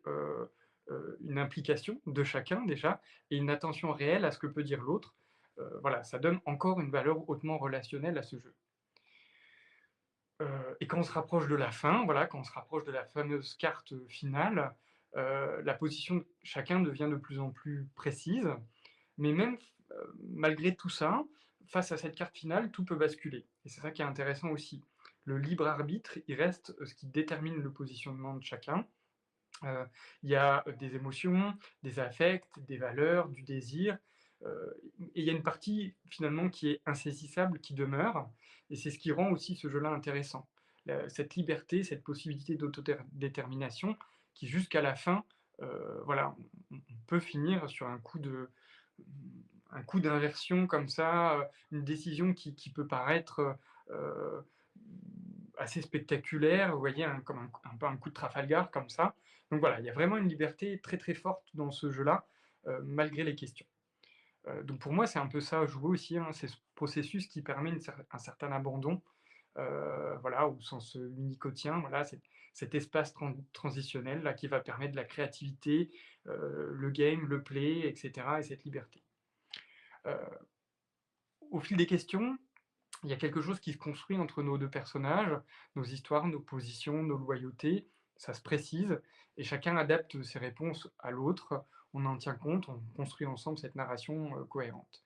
une implication de chacun déjà, et une attention réelle à ce que peut dire l'autre. Voilà, ça donne encore une valeur hautement relationnelle à ce jeu. Et quand on se rapproche de la fin, voilà, quand on se rapproche de la fameuse carte finale, la position de chacun devient de plus en plus précise, mais même malgré tout ça, face à cette carte finale, tout peut basculer, et c'est ça qui est intéressant aussi. Le libre arbitre, il reste ce qui détermine le positionnement de chacun. Heu, il y a des émotions, des affects, des valeurs, du désir, et il y a une partie finalement qui est insaisissable, qui demeure, et c'est ce qui rend aussi ce jeu-là intéressant. Cette liberté, cette possibilité d'autodétermination qui jusqu'à la fin, voilà, on peut finir sur un coup d'inversion comme ça, une décision qui peut paraître, heu, assez spectaculaire, vous voyez? Comme un peu un coup de Trafalgar comme ça. Donc voilà, il y a vraiment une liberté très, très forte dans ce jeu-là, malgré les questions. Donc pour moi, c'est un peu ça, jouer aussi, hein, c'est ce processus qui permet un certain abandon, voilà, au sens, unicotien, voilà, cet espace transitionnel là qui va permettre la créativité, le game, le play, et cetera, et cette liberté. Heu, Au fil des questions, il y a quelque chose qui se construit entre nos 2 personnages, nos histoires, nos positions, nos loyautés, ça se précise, et chacun adapte ses réponses à l'autre. On en tient compte, on construit ensemble cette narration, cohérente.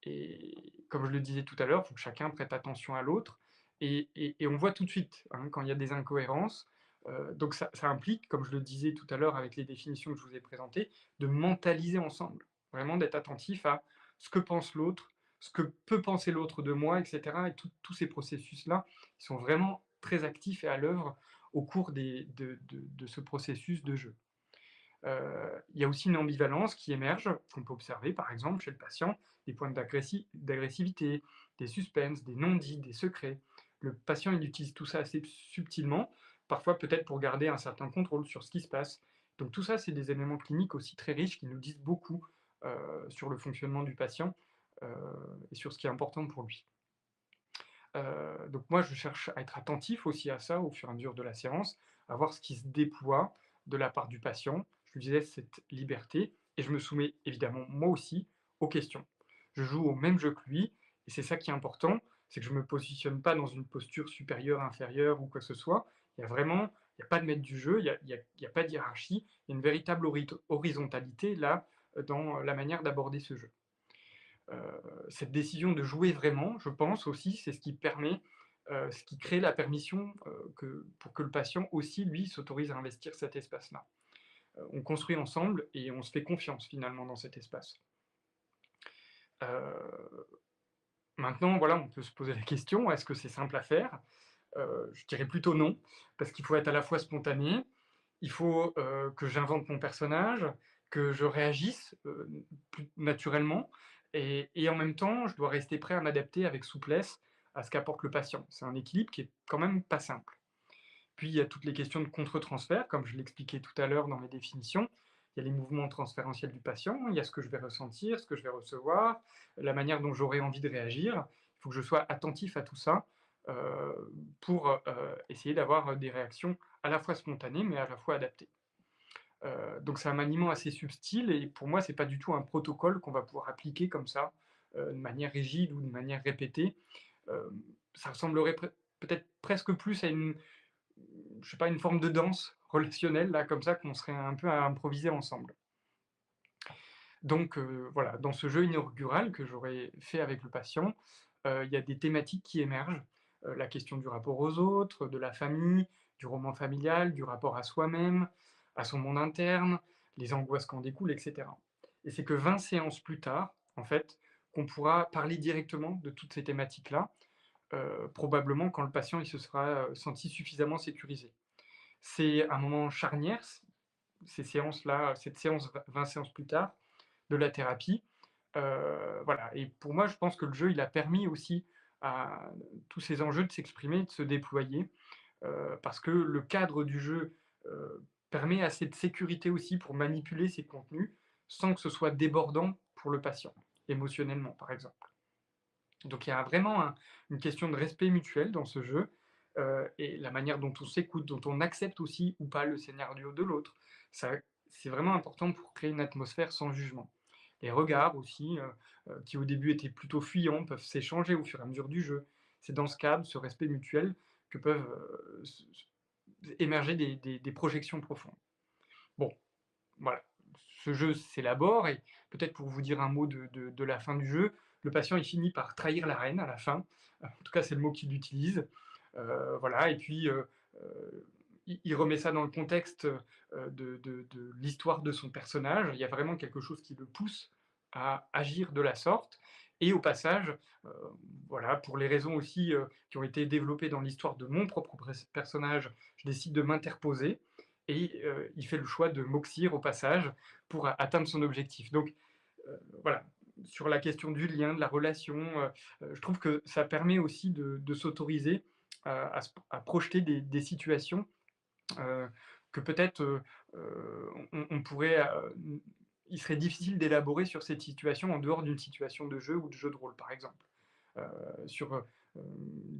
Et comme je le disais tout à l'heure, il faut que chacun prête attention à l'autre, et on voit tout de suite, hein, quand il y a des incohérences. Donc ça implique, comme je le disais tout à l'heure avec les définitions que je vous ai présentées, de mentaliser ensemble. Vraiment d'être attentif à ce que pense l'autre, ce que peut penser l'autre de moi, et cetera, et tous ces processus-là, ils sont vraiment très actifs et à l'œuvre au cours de ce processus de jeu. Il y a aussi une ambivalence qui émerge, qu'on peut observer par exemple chez le patient, des points d'agressivité, des suspens, des non-dits, des secrets. Le patient, il utilise tout ça assez subtilement, parfois peut-être pour garder un certain contrôle sur ce qui se passe. Donc tout ça, c'est des éléments cliniques aussi très riches qui nous disent beaucoup sur le fonctionnement du patient, et sur ce qui est important pour lui. Donc moi, je cherche à être attentif aussi à ça au fur et à mesure de la séance, à voir ce qui se déploie de la part du patient. Je lui laisse cette liberté et je me soumets évidemment moi aussi aux questions. Je joue au même jeu que lui et c'est ça qui est important, c'est que je ne me positionne pas dans une posture supérieure, inférieure ou quoi que ce soit. Il y a pas de maître du jeu, il y a pas de hiérarchie, il y a une véritable horizontalité là, dans la manière d'aborder ce jeu. Cette décision de jouer vraiment, je pense aussi, c'est ce qui permet, ce qui crée la permission, pour que le patient aussi, lui, s'autorise à investir cet espace-là. On construit ensemble et on se fait confiance finalement dans cet espace. Heu, Maintenant, voilà, on peut se poser la question: «Est-ce que c'est simple à faire?» Je dirais plutôt non, parce qu'il faut être à la fois spontané, il faut, que j'invente mon personnage, que je réagisse, plus naturellement et en même temps, je dois rester prêt à m'adapter avec souplesse à ce qu'apporte le patient. C'est un équilibre qui est quand même pas simple. Puis il y a toutes les questions de contre-transfert, comme je l'expliquais tout à l'heure dans mes définitions. Il y a les mouvements transférentiels du patient, il y a ce que je vais ressentir, ce que je vais recevoir, la manière dont j'aurai envie de réagir. Il faut que je sois attentif à tout ça, pour, essayer d'avoir, des réactions à la fois spontanées, mais à la fois adaptées. Donc c'est un maniement assez subtil et pour moi, c'est pas du tout un protocole qu'on va pouvoir appliquer comme ça, de manière rigide ou de manière répétée. Ça ressemblerait peut-être presque plus à une, je sais pas, une forme de danse relationnelle là, comme ça, qu'on serait un peu à improviser ensemble. Donc voilà, dans ce jeu inaugural que j'aurais fait avec le patient, il y a des thématiques qui émergent, la question du rapport aux autres, de la famille, du roman familial, du rapport à soi-même, à son monde interne, les angoisses qui en découlent et cetera. Et c'est que 20 séances plus tard, en fait, qu'on pourra parler directement de toutes ces thématiques-là, probablement quand le patient il se sera, senti suffisamment sécurisé. C'est un moment charnière, ces séances-là, cette séance 20 séances plus tard de la thérapie. Voilà, et pour moi, je pense que le jeu, il a permis aussi à tous ces enjeux de s'exprimer, de se déployer, parce que le cadre du jeu, permet assez de sécurité aussi pour manipuler ces contenus, sans que ce soit débordant pour le patient, émotionnellement, par exemple. Donc il y a vraiment une question de respect mutuel dans ce jeu, et la manière dont on s'écoute, dont on accepte aussi ou pas le scénario de l'autre. Ça, c'est vraiment important pour créer une atmosphère sans jugement. Les regards aussi, qui au début étaient plutôt fuyants, peuvent s'échanger au fur et à mesure du jeu. C'est dans ce cadre, ce respect mutuel, que peuvent, émerger des projections profondes. Bon, voilà, ce jeu s'élabore et peut-être pour vous dire un mot de la fin du jeu, le patient il finit par trahir la reine à la fin. En tout cas, c'est le mot qu'il utilise. Voilà, et puis il remet ça dans le contexte de l'histoire de son personnage. Il y a vraiment quelque chose qui le pousse à agir de la sorte. Et au passage, euh, voilà, pour les raisons aussi qui ont été développées dans l'histoire de mon propre personnage, je décide de m'interposer et il fait le choix de m'oxyre au passage pour atteindre son objectif. Donc voilà, sur la question du lien, de la relation, je trouve que ça permet aussi de s'autoriser à projeter des situations que peut-être on pourrait, il serait difficile d'élaborer sur cette situation en dehors d'une situation de jeu ou de jeu de rôle, par exemple. Sur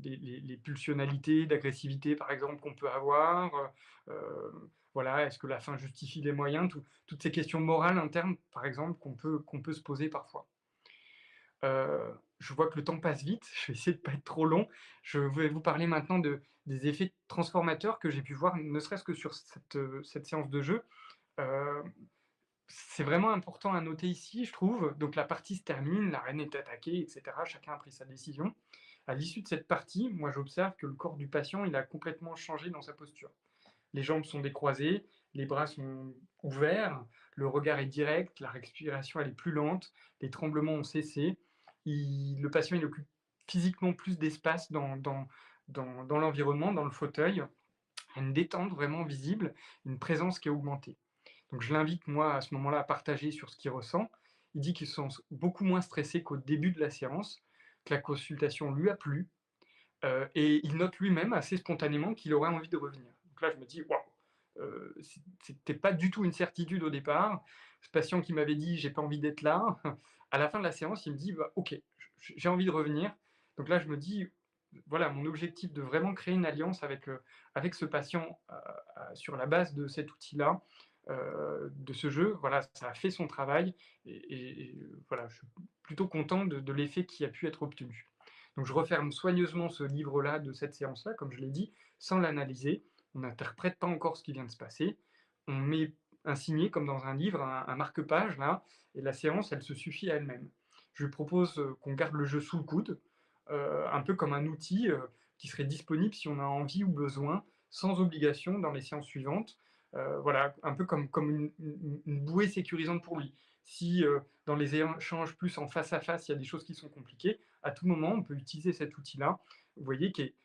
les pulsionalités d'agressivité, par exemple, qu'on peut avoir. Voilà, est-ce que la fin justifie les moyens? Toutes ces questions morales internes, par exemple, qu'on peut se poser parfois. Je vois que le temps passe vite, je vais essayer de ne pas être trop long. Je vais vous parler maintenant des effets transformateurs que j'ai pu voir, ne serait-ce que sur cette séance de jeu. Heu, c'est vraiment important à noter ici, je trouve. Donc la partie se termine, la reine est attaquée et cetera, chacun a pris sa décision. À l'issue de cette partie, moi j'observe que le corps du patient, il a complètement changé dans sa posture. Les jambes sont décroisées, les bras sont ouverts, le regard est direct, la respiration elle est plus lente, les tremblements ont cessé. Le patient il occupe physiquement plus d'espace dans l'environnement, dans le fauteuil. Il y a une détente vraiment visible, une présence qui est augmentée. Donc je l'invite moi à ce moment-là à partager sur ce qu'il ressent. Il dit qu'il se sent beaucoup moins stressé qu'au début de la séance, que la consultation lui a plu, et il note lui-même assez spontanément qu'il aurait envie de revenir. Donc là, je me dis: «Waouh!» C'était pas du tout une certitude au départ. Ce patient qui m'avait dit: «J'ai pas envie d'être là», à la fin de la séance, il me dit: «Bah, OK, j'ai envie de revenir». Donc là, je me dis: voilà, mon objectif de vraiment créer une alliance avec ce patient, sur la base de cet outil-là, de ce jeu, voilà, ça a fait son travail et voilà, je suis plutôt content de l'effet qui a pu être obtenu. Donc je referme soigneusement ce livre-là de cette séance-là, comme je l'ai dit, sans l'analyser. On n'interprète pas encore ce qui vient de se passer. On met un signet comme dans un livre, un marque-page là, et la séance, elle se suffit à elle-même. Je lui propose qu'on garde le jeu sous le coude, un peu comme un outil qui serait disponible si on a envie ou besoin, sans obligation dans les séances suivantes. Voilà, un peu comme une bouée sécurisante pour lui. Si dans les échanges plus en face à face, il y a des choses qui sont compliquées, à tout moment, on peut utiliser cet outil-là, vous voyez, qui est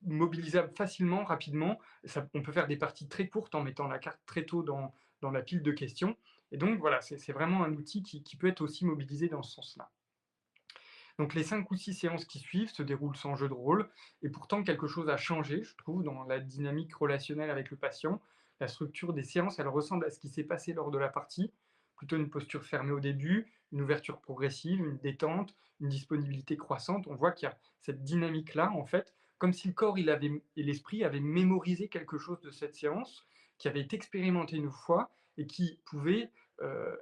mobilisable facilement, rapidement. Ça, on peut faire des parties très courtes en mettant la carte très tôt dans la pile de questions. Et donc voilà, c'est vraiment un outil qui peut être aussi mobilisé dans ce sens-là. Donc les 5 ou 6 séances qui suivent se déroulent sans jeu de rôle, et pourtant quelque chose a changé, je trouve, dans la dynamique relationnelle avec le patient. La structure des séances, elle ressemble à ce qui s'est passé lors de la partie, plutôt une posture fermée au début, une ouverture progressive, une détente, une disponibilité croissante. On voit qu'il y a cette dynamique-là, en fait, comme si le corps et l'esprit avaient mémorisé quelque chose de cette séance, qui avait été expérimenté une fois, et qui pouvait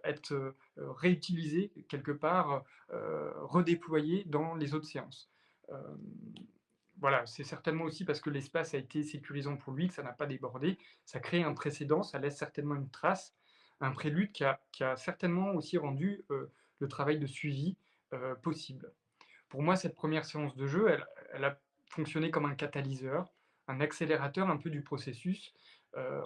être réutilisé quelque part, redéployé dans les autres séances. Euh, voilà, c'est certainement aussi parce que l'espace a été sécurisant pour lui, que ça n'a pas débordé. Ça crée un précédent, ça laisse certainement une trace, un prélude qui a certainement aussi rendu le travail de suivi possible. Pour moi, cette première séance de jeu, elle a fonctionné comme un catalyseur, un accélérateur un peu du processus.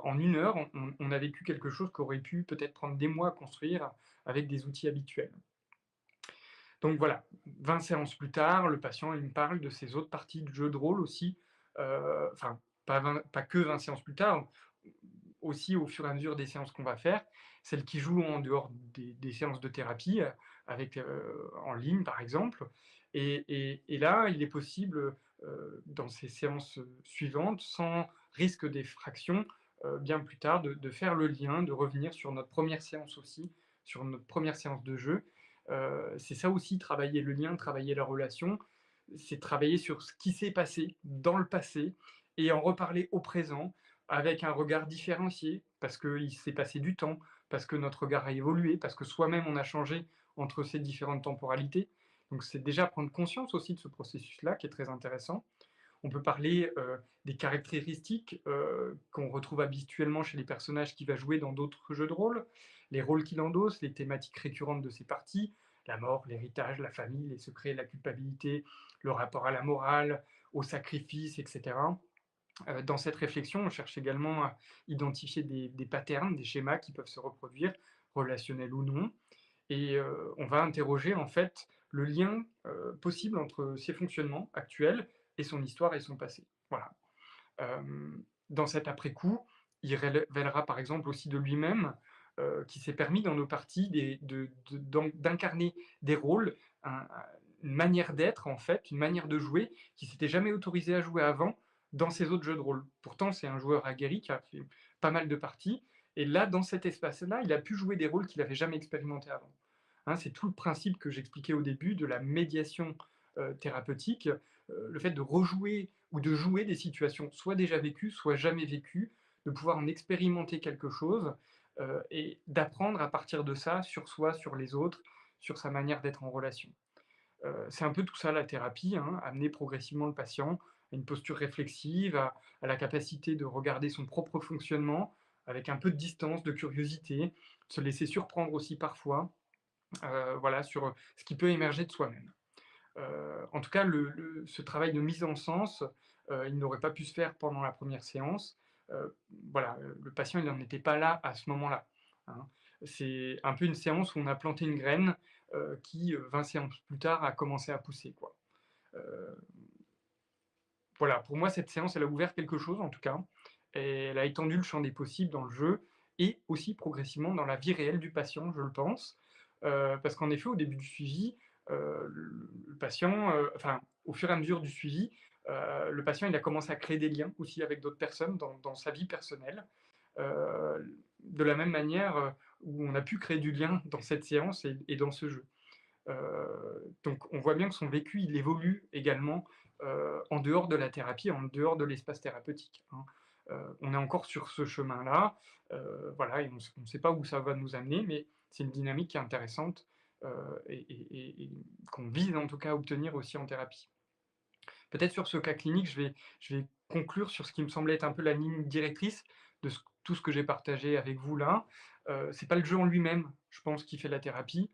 En 1 heure, on a vécu quelque chose qui aurait pu peut-être prendre des mois à construire avec des outils habituels. Donc voilà, 20 séances plus tard, le patient il me parle de ses autres parties de jeu de rôle aussi, enfin pas que 20 séances plus tard, aussi au fur et à mesure des séances qu'on va faire, celles qui jouent en dehors des séances de thérapie, avec, en ligne par exemple. Et là, il est possible, dans ces séances suivantes, sans risque d'effraction, bien plus tard, de faire le lien, de revenir sur notre première séance aussi, sur notre première séance de jeu. C'est ça aussi, travailler le lien, travailler la relation, c'est travailler sur ce qui s'est passé dans le passé et en reparler au présent avec un regard différencié, parce qu'il s'est passé du temps, parce que notre regard a évolué, parce que soi-même on a changé entre ces différentes temporalités. Donc c'est déjà prendre conscience aussi de ce processus-là qui est très intéressant. On peut parler des caractéristiques qu'on retrouve habituellement chez les personnages qu'il va jouer dans d'autres jeux de rôle, les rôles qu'il endosse, les thématiques récurrentes de ses parties, la mort, l'héritage, la famille, les secrets, la culpabilité, le rapport à la morale, au sacrifice, etc. Dans cette réflexion, on cherche également à identifier des patterns, des schémas qui peuvent se reproduire, relationnels ou non, et on va interroger en fait le lien possible entre ses fonctionnements actuels et son histoire et son passé. Voilà. Dans cet après-coup, il révélera par exemple aussi de lui-même qu'il s'est permis dans nos parties d'incarner des rôles, une manière d'être en fait, une manière de jouer qu'il s'était jamais autorisé à jouer avant dans ses autres jeux de rôle. Pourtant, c'est un joueur aguerri qui a fait pas mal de parties, et là, dans cet espace-là, il a pu jouer des rôles qu'il n'avait jamais expérimentés avant. Hein, c'est tout le principe que j'expliquais au début de la médiation thérapeutique, le fait de rejouer ou de jouer des situations soit déjà vécues, soit jamais vécues, de pouvoir en expérimenter quelque chose et d'apprendre à partir de ça sur soi, sur les autres, sur sa manière d'être en relation. C'est un peu tout ça la thérapie, hein, amener progressivement le patient à une posture réflexive, à la capacité de regarder son propre fonctionnement avec un peu de distance, de curiosité, de se laisser surprendre aussi parfois, voilà, sur ce qui peut émerger de soi-même. En tout cas, ce travail de mise en sens, il n'aurait pas pu se faire pendant la première séance. Voilà, le patient il n'en était pas là à ce moment-là, hein. C'est un peu une séance où on a planté une graine qui, 20 séances plus tard, a commencé à pousser, quoi. Euh, voilà, pour moi, cette séance, elle a ouvert quelque chose, en tout cas, et elle a étendu le champ des possibles dans le jeu et aussi progressivement dans la vie réelle du patient, je le pense. Parce qu'en effet, au début du suivi, le patient, enfin, au fur et à mesure du suivi, le patient, il a commencé à créer des liens aussi avec d'autres personnes dans sa vie personnelle. De la même manière où on a pu créer du lien dans cette séance et dans ce jeu. Donc on voit bien que son vécu, il évolue également en dehors de la thérapie, en dehors de l'espace thérapeutique, hein. On est encore sur ce chemin-là, voilà, et on ne sait pas où ça va nous amener, mais c'est une dynamique qui est intéressante, et qu'on vise en tout cas à obtenir aussi en thérapie. Peut-être sur ce cas clinique, je vais conclure sur ce qui me semblait être un peu la ligne directrice de tout ce que j'ai partagé avec vous là. C'est pas le jeu en lui-même, je pense, qui fait la thérapie.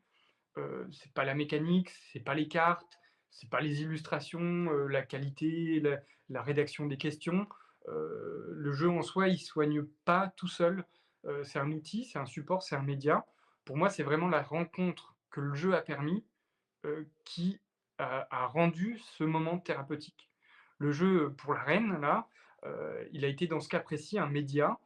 C'est pas la mécanique, c'est pas les cartes, c'est pas les illustrations, la qualité, la rédaction des questions. Le jeu en soi, il soigne pas tout seul. C'est un outil, c'est un support, c'est un média. Pour moi, c'est vraiment la rencontre que le jeu a permis, qui a rendu ce moment thérapeutique. Le jeu, pour la reine là, il a été dans ce cas précis un média,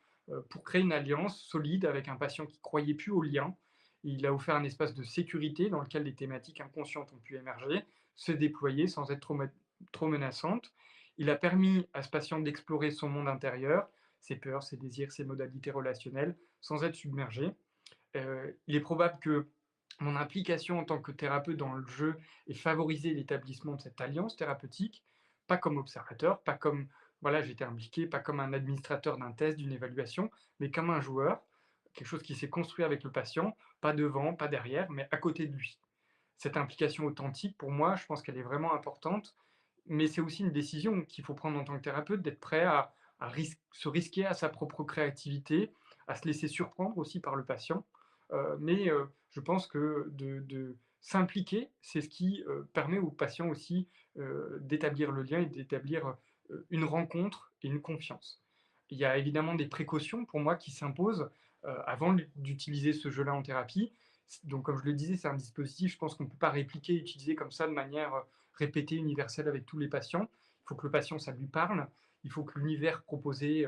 pour créer une alliance solide avec un patient qui croyait plus au lien. Il a offert un espace de sécurité dans lequel les thématiques inconscientes ont pu émerger, se déployer sans être trop menaçantes. Il a permis à ce patient d'explorer son monde intérieur, ses peurs, ses désirs, ses modalités relationnelles, sans être submergé. Il est probable que mon implication en tant que thérapeute dans le jeu ait favorisé l'établissement de cette alliance thérapeutique, pas comme observateur, pas comme, voilà, j'étais impliqué, pas comme un administrateur d'un test, d'une évaluation, mais comme un joueur, quelque chose qui s'est construit avec le patient, pas devant, pas derrière, mais à côté de lui. Cette implication authentique, pour moi, je pense qu'elle est vraiment importante, mais c'est aussi une décision qu'il faut prendre en tant que thérapeute, d'être prêt se risquer à sa propre créativité, à se laisser surprendre aussi par le patient. Mais je pense que de s'impliquer, c'est ce qui permet au patient aussi d'établir le lien et d'établir une rencontre et une confiance. Il y a évidemment des précautions pour moi qui s'imposent avant d'utiliser ce jeu-là en thérapie. Donc, comme je le disais, c'est un dispositif, je pense qu'on ne peut pas répliquer et utiliser comme ça de manière répétée, universelle avec tous les patients. Il faut que le patient, ça lui parle. Il faut que l'univers proposé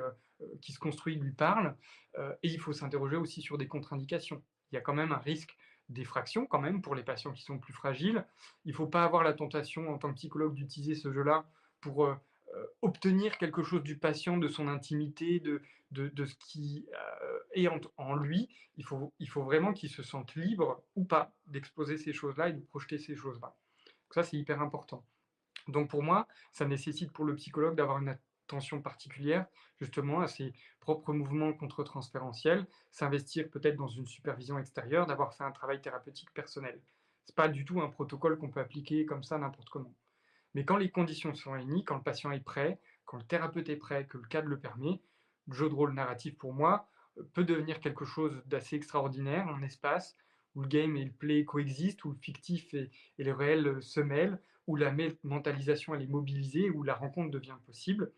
qui se construit lui parle. Et il faut s'interroger aussi sur des contre-indications. Il y a quand même un risque d'effraction quand même pour les patients qui sont plus fragiles. Il ne faut pas avoir la tentation en tant que psychologue d'utiliser ce jeu-là pour obtenir quelque chose du patient, de son intimité, de ce qui est en lui. Il faut vraiment qu'il se sente libre ou pas d'exposer ces choses-là et de projeter ces choses-là. Ça, c'est hyper important. Donc pour moi, ça nécessite pour le psychologue d'avoir une attention particulière justement à ses propres mouvements contre-transférentiels, s'investir peut-être dans une supervision extérieure, d'avoir fait un travail thérapeutique personnel. C'est pas du tout un protocole qu'on peut appliquer comme ça n'importe comment. Mais quand les conditions sont réunies, quand le patient est prêt, quand le thérapeute est prêt, que le cadre le permet, le jeu de rôle narratif pour moi peut devenir quelque chose d'assez extraordinaire, un espace où le game et le play coexistent, où le fictif et le réel se mêlent, où la mentalisation elle est mobilisée, où la rencontre devient possible.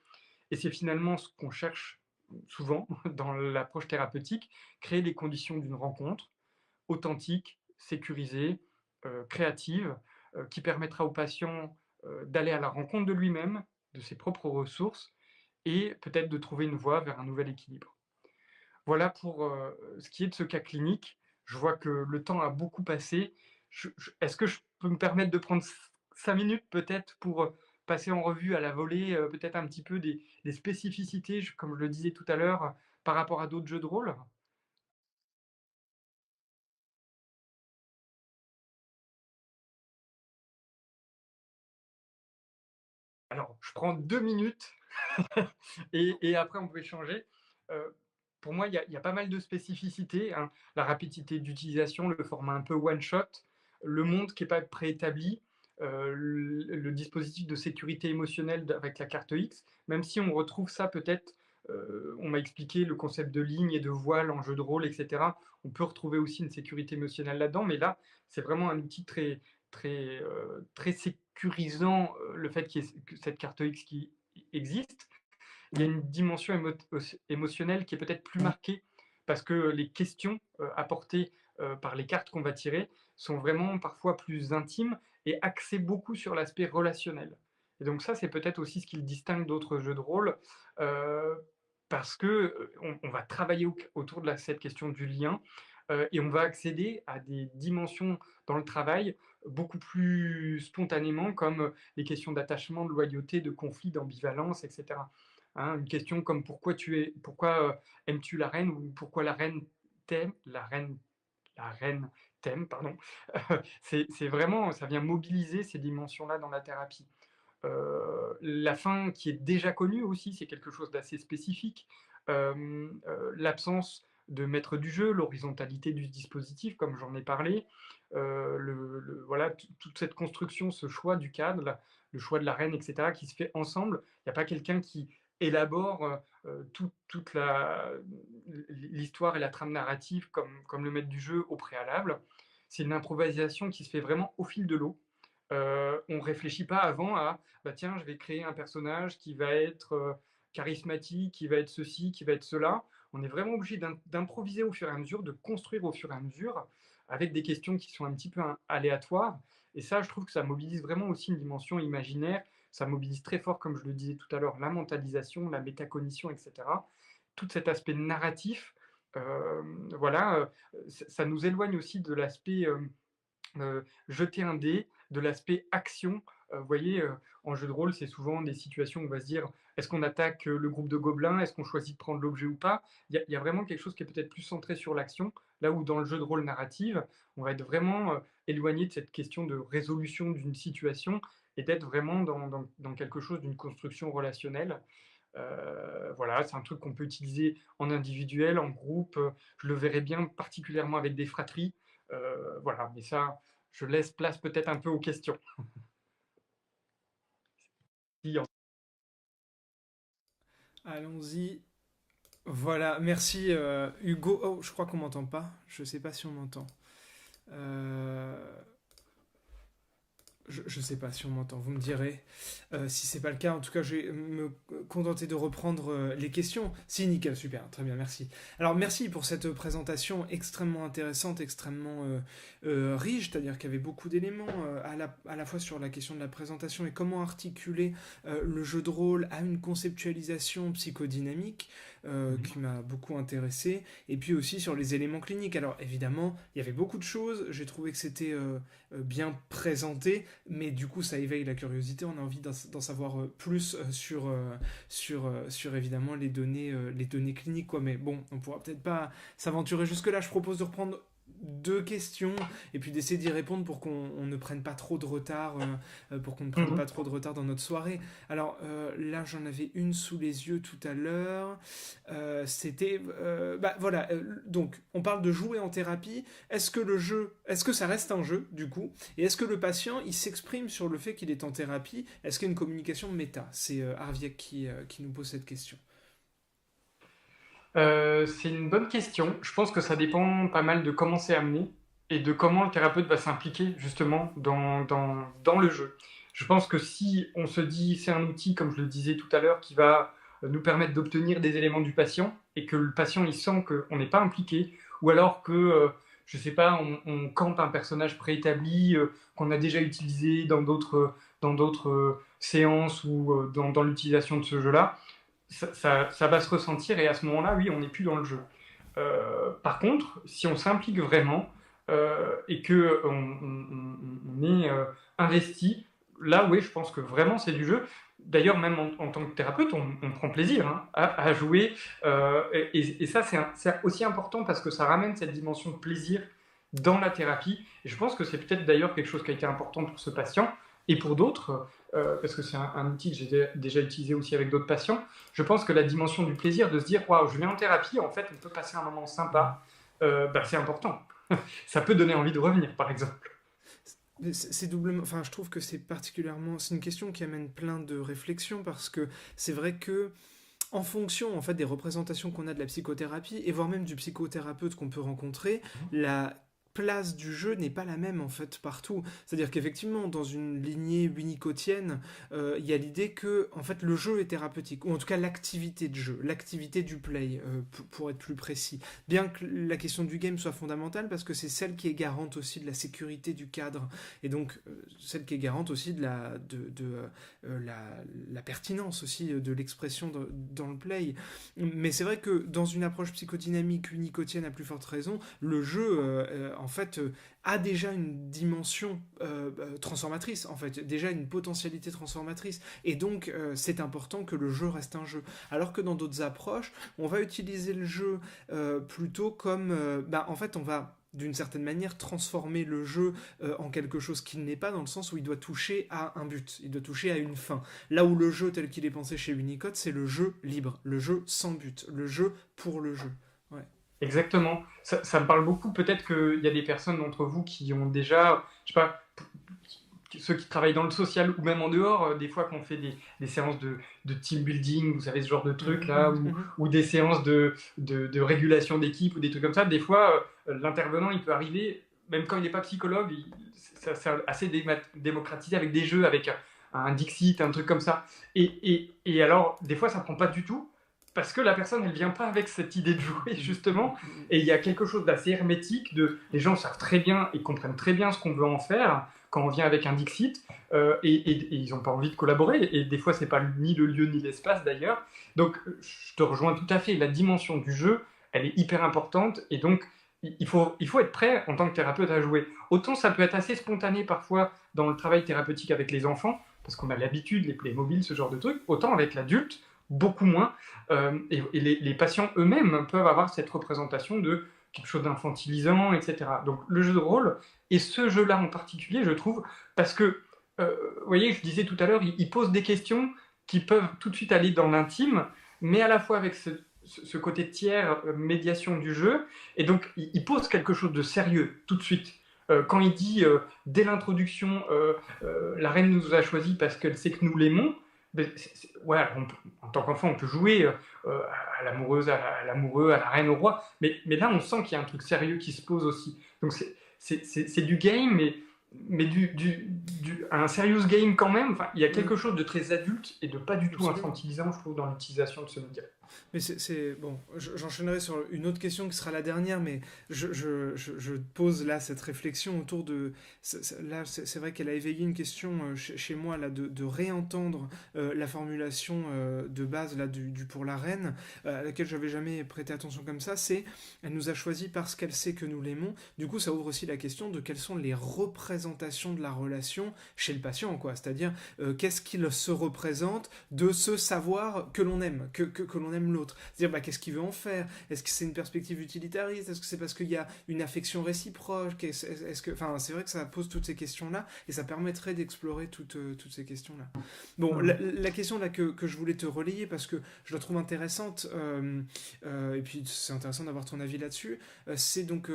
Et c'est finalement ce qu'on cherche souvent dans l'approche thérapeutique, créer les conditions d'une rencontre authentique, sécurisée, créative, qui permettra au patient d'aller à la rencontre de lui-même, de ses propres ressources et peut-être de trouver une voie vers un nouvel équilibre. Voilà pour ce qui est de ce cas clinique. Je vois que le temps a beaucoup passé. Est-ce que je peux me permettre de prendre 5 minutes peut-être pour passer en revue à la volée peut-être un petit peu des spécificités, comme je le disais tout à l'heure, par rapport à d'autres jeux de rôle? Alors, je prends 2 minutes et après on peut échanger. Heu, pour moi, il y a pas mal de spécificités, hein. La rapidité d'utilisation, le format un peu one shot, le monde qui est pas préétabli, le dispositif de sécurité émotionnelle avec la carte X, même si on retrouve ça peut-être, on m'a expliqué le concept de ligne et de voile en jeu de rôle et cetera. On peut retrouver aussi une sécurité émotionnelle là-dedans, mais là, c'est vraiment un outil très sécurisant, le fait qu'il y ait que cette carte X qui existe. Il y a une dimension émotionnelle qui est peut-être plus marquée parce que les questions apportées par les cartes qu'on va tirer sont vraiment parfois plus intimes et axées beaucoup sur l'aspect relationnel. Et donc ça, c'est peut-être aussi ce qui le distingue d'autres jeux de rôle parce que on va travailler autour de cette question du lien et on va accéder à des dimensions dans le travail beaucoup plus spontanément, comme les questions d'attachement, de loyauté, de conflit, d'ambivalence, etc. Hein, une question comme pourquoi aimes-tu la reine ou pourquoi la reine t'aime, pardon. C'est vraiment, ça vient mobiliser ces dimensions-là dans la thérapie. La fin qui est déjà connue aussi, c'est quelque chose d'assez spécifique. L'absence de maître du jeu, l'horizontalité du dispositif, comme j'en ai parlé, voilà, toute cette construction, ce choix du cadre, le choix de l'arène, et cetera, qui se fait ensemble. Il n'y a pas quelqu'un qui élabore toute l'histoire et la trame narrative comme le maître du jeu au préalable. C'est une improvisation qui se fait vraiment au fil de l'eau. On ne réfléchit pas avant à bah tiens, je vais créer un personnage qui va être charismatique, qui va être ceci, qui va être cela. On est vraiment obligé d'improviser au fur et à mesure, de construire au fur et à mesure, avec des questions qui sont un petit peu aléatoires. Et ça, je trouve que ça mobilise vraiment aussi une dimension imaginaire. Ça mobilise très fort, comme je le disais tout à l'heure, la mentalisation, la métacognition, etc. Tout cet aspect narratif, voilà, ça nous éloigne aussi de l'aspect jeter un dé, de l'aspect action. Vous voyez, en jeu de rôle, c'est souvent des situations où on va se dire: «Est-ce qu'on attaque, le groupe de gobelins? Est-ce qu'on choisit de prendre l'objet ou pas?» Il y a vraiment quelque chose qui est peut-être plus centré sur l'action, là où dans le jeu de rôle narrative, on va être vraiment, éloigné de cette question de résolution d'une situation et d'être vraiment dans quelque chose d'une construction relationnelle. Voilà, c'est un truc qu'on peut utiliser en individuel, en groupe, je le verrais bien particulièrement avec des fratries, voilà, mais ça, je laisse place peut-être un peu aux questions. Si en Allons-y. Voilà, merci Hugo. Oh, je crois qu'on m'entend pas. Je sais pas si on m'entend. Euh, je sais pas si on m'entend, vous me direz. Si c'est pas le cas, en tout cas, je vais me contenter de reprendre les questions. Si, nickel, super, très bien, merci. Alors, merci pour cette présentation extrêmement intéressante, extrêmement riche, c'est-à-dire qu'il y avait beaucoup d'éléments à la fois sur la question de la présentation et comment articuler le jeu de rôle à une conceptualisation psychodynamique Mmh. qui m'a beaucoup intéressé, et puis aussi sur les éléments cliniques. Alors, évidemment, il y avait beaucoup de choses, j'ai trouvé que c'était bien présenté, mais du coup ça éveille la curiosité, on a envie d'en savoir plus sur évidemment les données cliniques, quoi. Mais bon, on pourra peut-être pas s'aventurer jusque-là. Je propose de reprendre deux questions et puis d'essayer d'y répondre pour qu'on ne prenne pas trop de retard, pour qu'on ne prenne Mmh. pas trop de retard dans notre soirée. Alors là, j'en avais une sous les yeux tout à l'heure. C'était, bah voilà. Donc, on parle de jouer en thérapie. Est-ce que ça reste un jeu du coup, et est-ce que le patient il s'exprime sur le fait qu'il est en thérapie? Est-ce qu'il y a une communication méta? C'est Arviek qui nous pose cette question. C'est une bonne question. Je pense que ça dépend pas mal de comment c'est amené et de comment le thérapeute va s'impliquer justement dans le jeu. Je pense que si on se dit c'est un outil, comme je le disais tout à l'heure, qui va nous permettre d'obtenir des éléments du patient et que le patient il sent qu'on n'est pas impliqué, ou alors que, je sais pas, on campe un personnage préétabli qu'on a déjà utilisé dans d'autres séances ou dans l'utilisation de ce jeu-là, ça va se ressentir et à ce moment-là, oui, on n'est plus dans le jeu. Par contre, si on s'implique vraiment et que on est investi, là, oui, je pense que vraiment c'est du jeu. D'ailleurs, même en tant que thérapeute, on prend plaisir hein, à jouer. Et ça, c'est aussi important parce que ça ramène cette dimension de plaisir dans la thérapie. Et je pense que c'est peut-être d'ailleurs quelque chose qui a été important pour ce patient et pour d'autres, parce que c'est un outil que j'ai déjà utilisé aussi avec d'autres patients. Je pense que la dimension du plaisir de se dire waouh, je viens en thérapie, en fait, on peut passer un moment sympa, bah, c'est important. Ça peut donner envie de revenir, par exemple. C'est doublement. Enfin, je trouve que c'est particulièrement. C'est une question qui amène plein de réflexions parce que c'est vrai que en fonction en fait des représentations qu'on a de la psychothérapie et voire même du psychothérapeute qu'on peut rencontrer, la place du jeu n'est pas la même en fait partout. C'est-à-dire qu'effectivement dans une lignée winnicottienne, il y a l'idée que en fait le jeu est thérapeutique ou en tout cas l'activité de jeu, l'activité du play pour être plus précis. Bien que la question du game soit fondamentale parce que c'est celle qui est garante aussi de la sécurité du cadre et donc celle qui est garante aussi de la pertinence aussi de l'expression dans le play. Mais c'est vrai que dans une approche psychodynamique unicotienne à plus forte raison, le jeu, en fait, a déjà une dimension transformatrice, en fait, déjà une potentialité transformatrice. Et donc, c'est important que le jeu reste un jeu. Alors que dans d'autres approches, on va utiliser le jeu plutôt comme, bah, en fait, on va d'une certaine manière, transformer le jeu en quelque chose qu'il n'est pas, dans le sens où il doit toucher à un but, il doit toucher à une fin. Là où le jeu tel qu'il est pensé chez Unicode, c'est le jeu libre, le jeu sans but, le jeu pour le jeu. Ouais. Exactement. Ça me parle beaucoup. Peut-être qu'il y a des personnes d'entre vous qui ont déjà, je sais pas, ceux qui travaillent dans le social ou même en dehors, des fois qu'on fait des séances de team building, vous savez, ce genre de trucs là, ou des séances de régulation d'équipe ou des trucs comme ça, des fois, l'intervenant, il peut arriver, même quand il n'est pas psychologue, c'est assez démocratisé avec des jeux, avec un Dixit, un truc comme ça. Et alors, des fois, ça prend pas du tout, parce que la personne, elle vient pas avec cette idée de jouer, justement, et il y a quelque chose d'assez hermétique, les gens savent très bien et comprennent très bien ce qu'on veut en faire, quand on vient avec un Dixit, et ils n'ont pas envie de collaborer, et des fois c'est pas ni le lieu ni l'espace d'ailleurs. Donc je te rejoins tout à fait, la dimension du jeu, elle est hyper importante, et donc il faut être prêt en tant que thérapeute à jouer. Autant ça peut être assez spontané parfois dans le travail thérapeutique avec les enfants, parce qu'on a l'habitude, les Playmobil, ce genre de trucs, autant avec l'adulte, beaucoup moins, et les patients eux-mêmes peuvent avoir cette représentation de quelque chose d'infantilisant, etc. Donc le jeu de rôle, et ce jeu-là en particulier, je trouve, parce que, vous voyez, je disais tout à l'heure, il pose des questions qui peuvent tout de suite aller dans l'intime, mais à la fois avec ce côté tiers, médiation du jeu, et donc il pose quelque chose de sérieux tout de suite. Quand il dit, dès l'introduction, la reine nous a choisis parce qu'elle sait que nous l'aimons, ben, ouais, en tant qu'enfant, on peut jouer à l'amoureuse, à l'amoureux, à la reine, au roi, mais là, on sent qu'il y a un truc sérieux qui se pose aussi. Donc c'est du game, mais un serious game quand même. Enfin, il y a quelque chose de très adulte et de pas du tout infantilisant, je trouve, dans l'utilisation de ce média. Mais c'est bon, j'enchaînerai sur une autre question qui sera la dernière, mais je pose là cette réflexion autour de... Là, c'est vrai qu'elle a éveillé une question chez moi, là, de réentendre la formulation de base là, du pour la reine, à laquelle j'avais jamais prêté attention comme ça, c'est elle nous a choisi parce qu'elle sait que nous l'aimons. Du coup, ça ouvre aussi la question de quelles sont les représentations de la relation chez le patient, quoi. C'est-à-dire, qu'est-ce qu'il se représente de ce savoir que l'on aime, que l'on aime l'autre. C'est-à-dire, bah, qu'est-ce qu'il veut en faire? Est-ce que c'est une perspective utilitariste? Est-ce que c'est parce qu'il y a une affection réciproque? Enfin, c'est vrai que ça pose toutes ces questions-là, et ça permettrait d'explorer toutes ces questions-là. Bon, la question là que je voulais te relayer, parce que je la trouve intéressante, et puis c'est intéressant d'avoir ton avis là-dessus, c'est donc...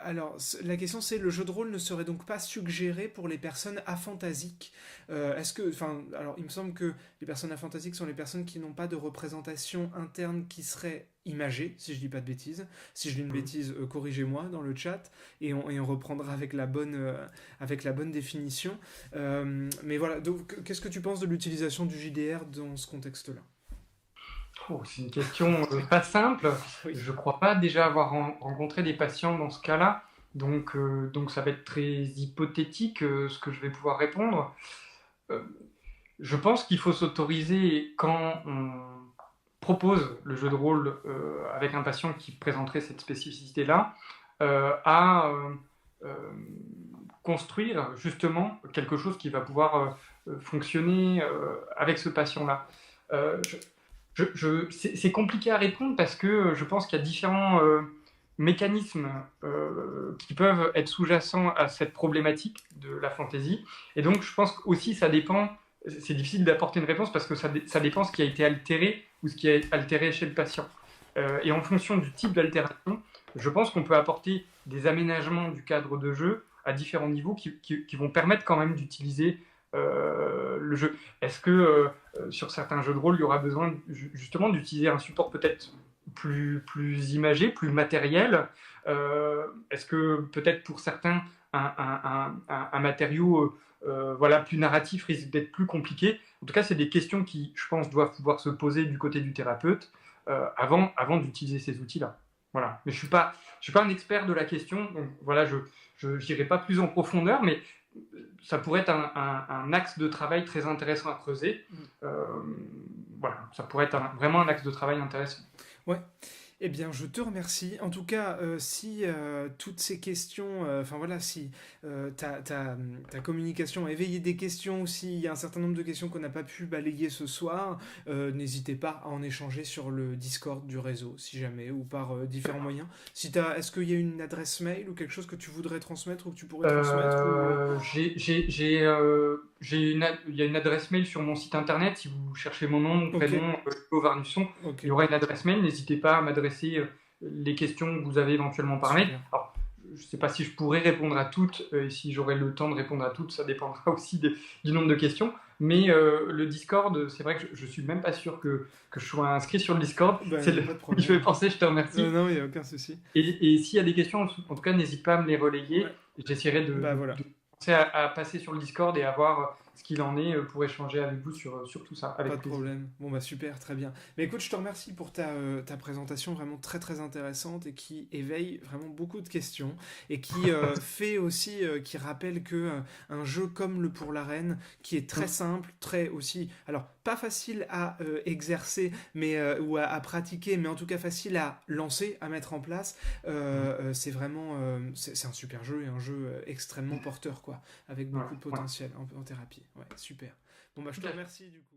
alors, la question c'est, le jeu de rôle ne serait donc pas suggéré pour les personnes aphantasiques? Est-ce que... Enfin, alors, il me semble que les personnes aphantasiques sont les personnes qui n'ont pas de représentation interne qui serait imagée, si je dis pas de bêtises. Si je dis une bêtise, corrigez-moi dans le chat, et on reprendra avec la bonne définition. Mais voilà, donc qu'est-ce que tu penses de l'utilisation du JDR dans ce contexte-là? C'est une question pas simple. Oui. Je crois pas déjà avoir rencontré des patients dans ce cas-là, donc ça va être très hypothétique ce que je vais pouvoir répondre. Je pense qu'il faut s'autoriser, quand on propose le jeu de rôle avec un patient qui présenterait cette spécificité-là, à construire justement quelque chose qui va pouvoir fonctionner avec ce patient-là. C'est compliqué à répondre parce que je pense qu'il y a différents mécanismes qui peuvent être sous-jacents à cette problématique de la fantaisie. Et donc, je pense aussi ça dépend. C'est difficile d'apporter une réponse parce que ça dépend ce qui a été altéré ou ce qui est altéré chez le patient. Et en fonction du type d'altération, je pense qu'on peut apporter des aménagements du cadre de jeu à différents niveaux qui vont permettre quand même d'utiliser le jeu. Est-ce que sur certains jeux de rôle, il y aura besoin justement d'utiliser un support peut-être plus imagé, plus matériel? Est-ce que peut-être pour certains, un matériau voilà, plus narratif risque d'être plus compliqué? En tout cas, c'est des questions qui, je pense, doivent pouvoir se poser du côté du thérapeute avant d'utiliser ces outils-là. Voilà. Mais je suis pas un expert de la question, donc voilà, je n'irai pas plus en profondeur, mais ça pourrait être un axe de travail très intéressant à creuser. Voilà, ça pourrait être vraiment un axe de travail intéressant. Ouais. Eh bien, je te remercie. En tout cas, si toutes ces questions, enfin voilà, si ta communication a éveillé des questions, ou s'il y a un certain nombre de questions qu'on n'a pas pu balayer ce soir, n'hésitez pas à en échanger sur le Discord du réseau, si jamais, ou par différents moyens. Si est-ce qu'il y a une adresse mail ou quelque chose que tu voudrais transmettre ou que tu pourrais transmettre ou... Il y a une adresse mail sur mon site internet. Si vous cherchez mon nom, mon Ok, prénom, Hugo Varnusson, ok, il y aura une adresse mail. N'hésitez pas à m'adresser les questions que vous avez éventuellement par mail. super. Alors, je ne sais pas si je pourrais répondre à toutes, et si j'aurai le temps de répondre à toutes, ça dépendra aussi du nombre de questions. Mais le Discord, c'est vrai que je ne suis même pas sûr que je sois inscrit sur le Discord. Ben, C'est il n'y a le... pas de Je vais problème. penser, je te remercie. Non, il n'y a aucun souci. Et s'il y a des questions, en tout cas, n'hésite pas à me les relayer. Ouais, J'essaierai bah voilà. de commencer à passer sur le Discord et à voir ce qu'il en est pour échanger avec vous sur tout ça, Pas avec de plaisir. problème. Bon bah super, très bien. Mais écoute, je te remercie pour ta présentation vraiment très très intéressante et qui éveille vraiment beaucoup de questions et qui fait aussi, qui rappelle que un jeu comme le Pour l'Arène, qui est très simple, très aussi, alors pas facile à exercer mais, ou à pratiquer, mais en tout cas facile à lancer, à mettre en place, c'est vraiment, c'est un super jeu et un jeu extrêmement porteur quoi, avec Voilà, beaucoup de ouais. potentiel en thérapie. Ouais, super. Bon bah je Tout te à fait. remercie du coup.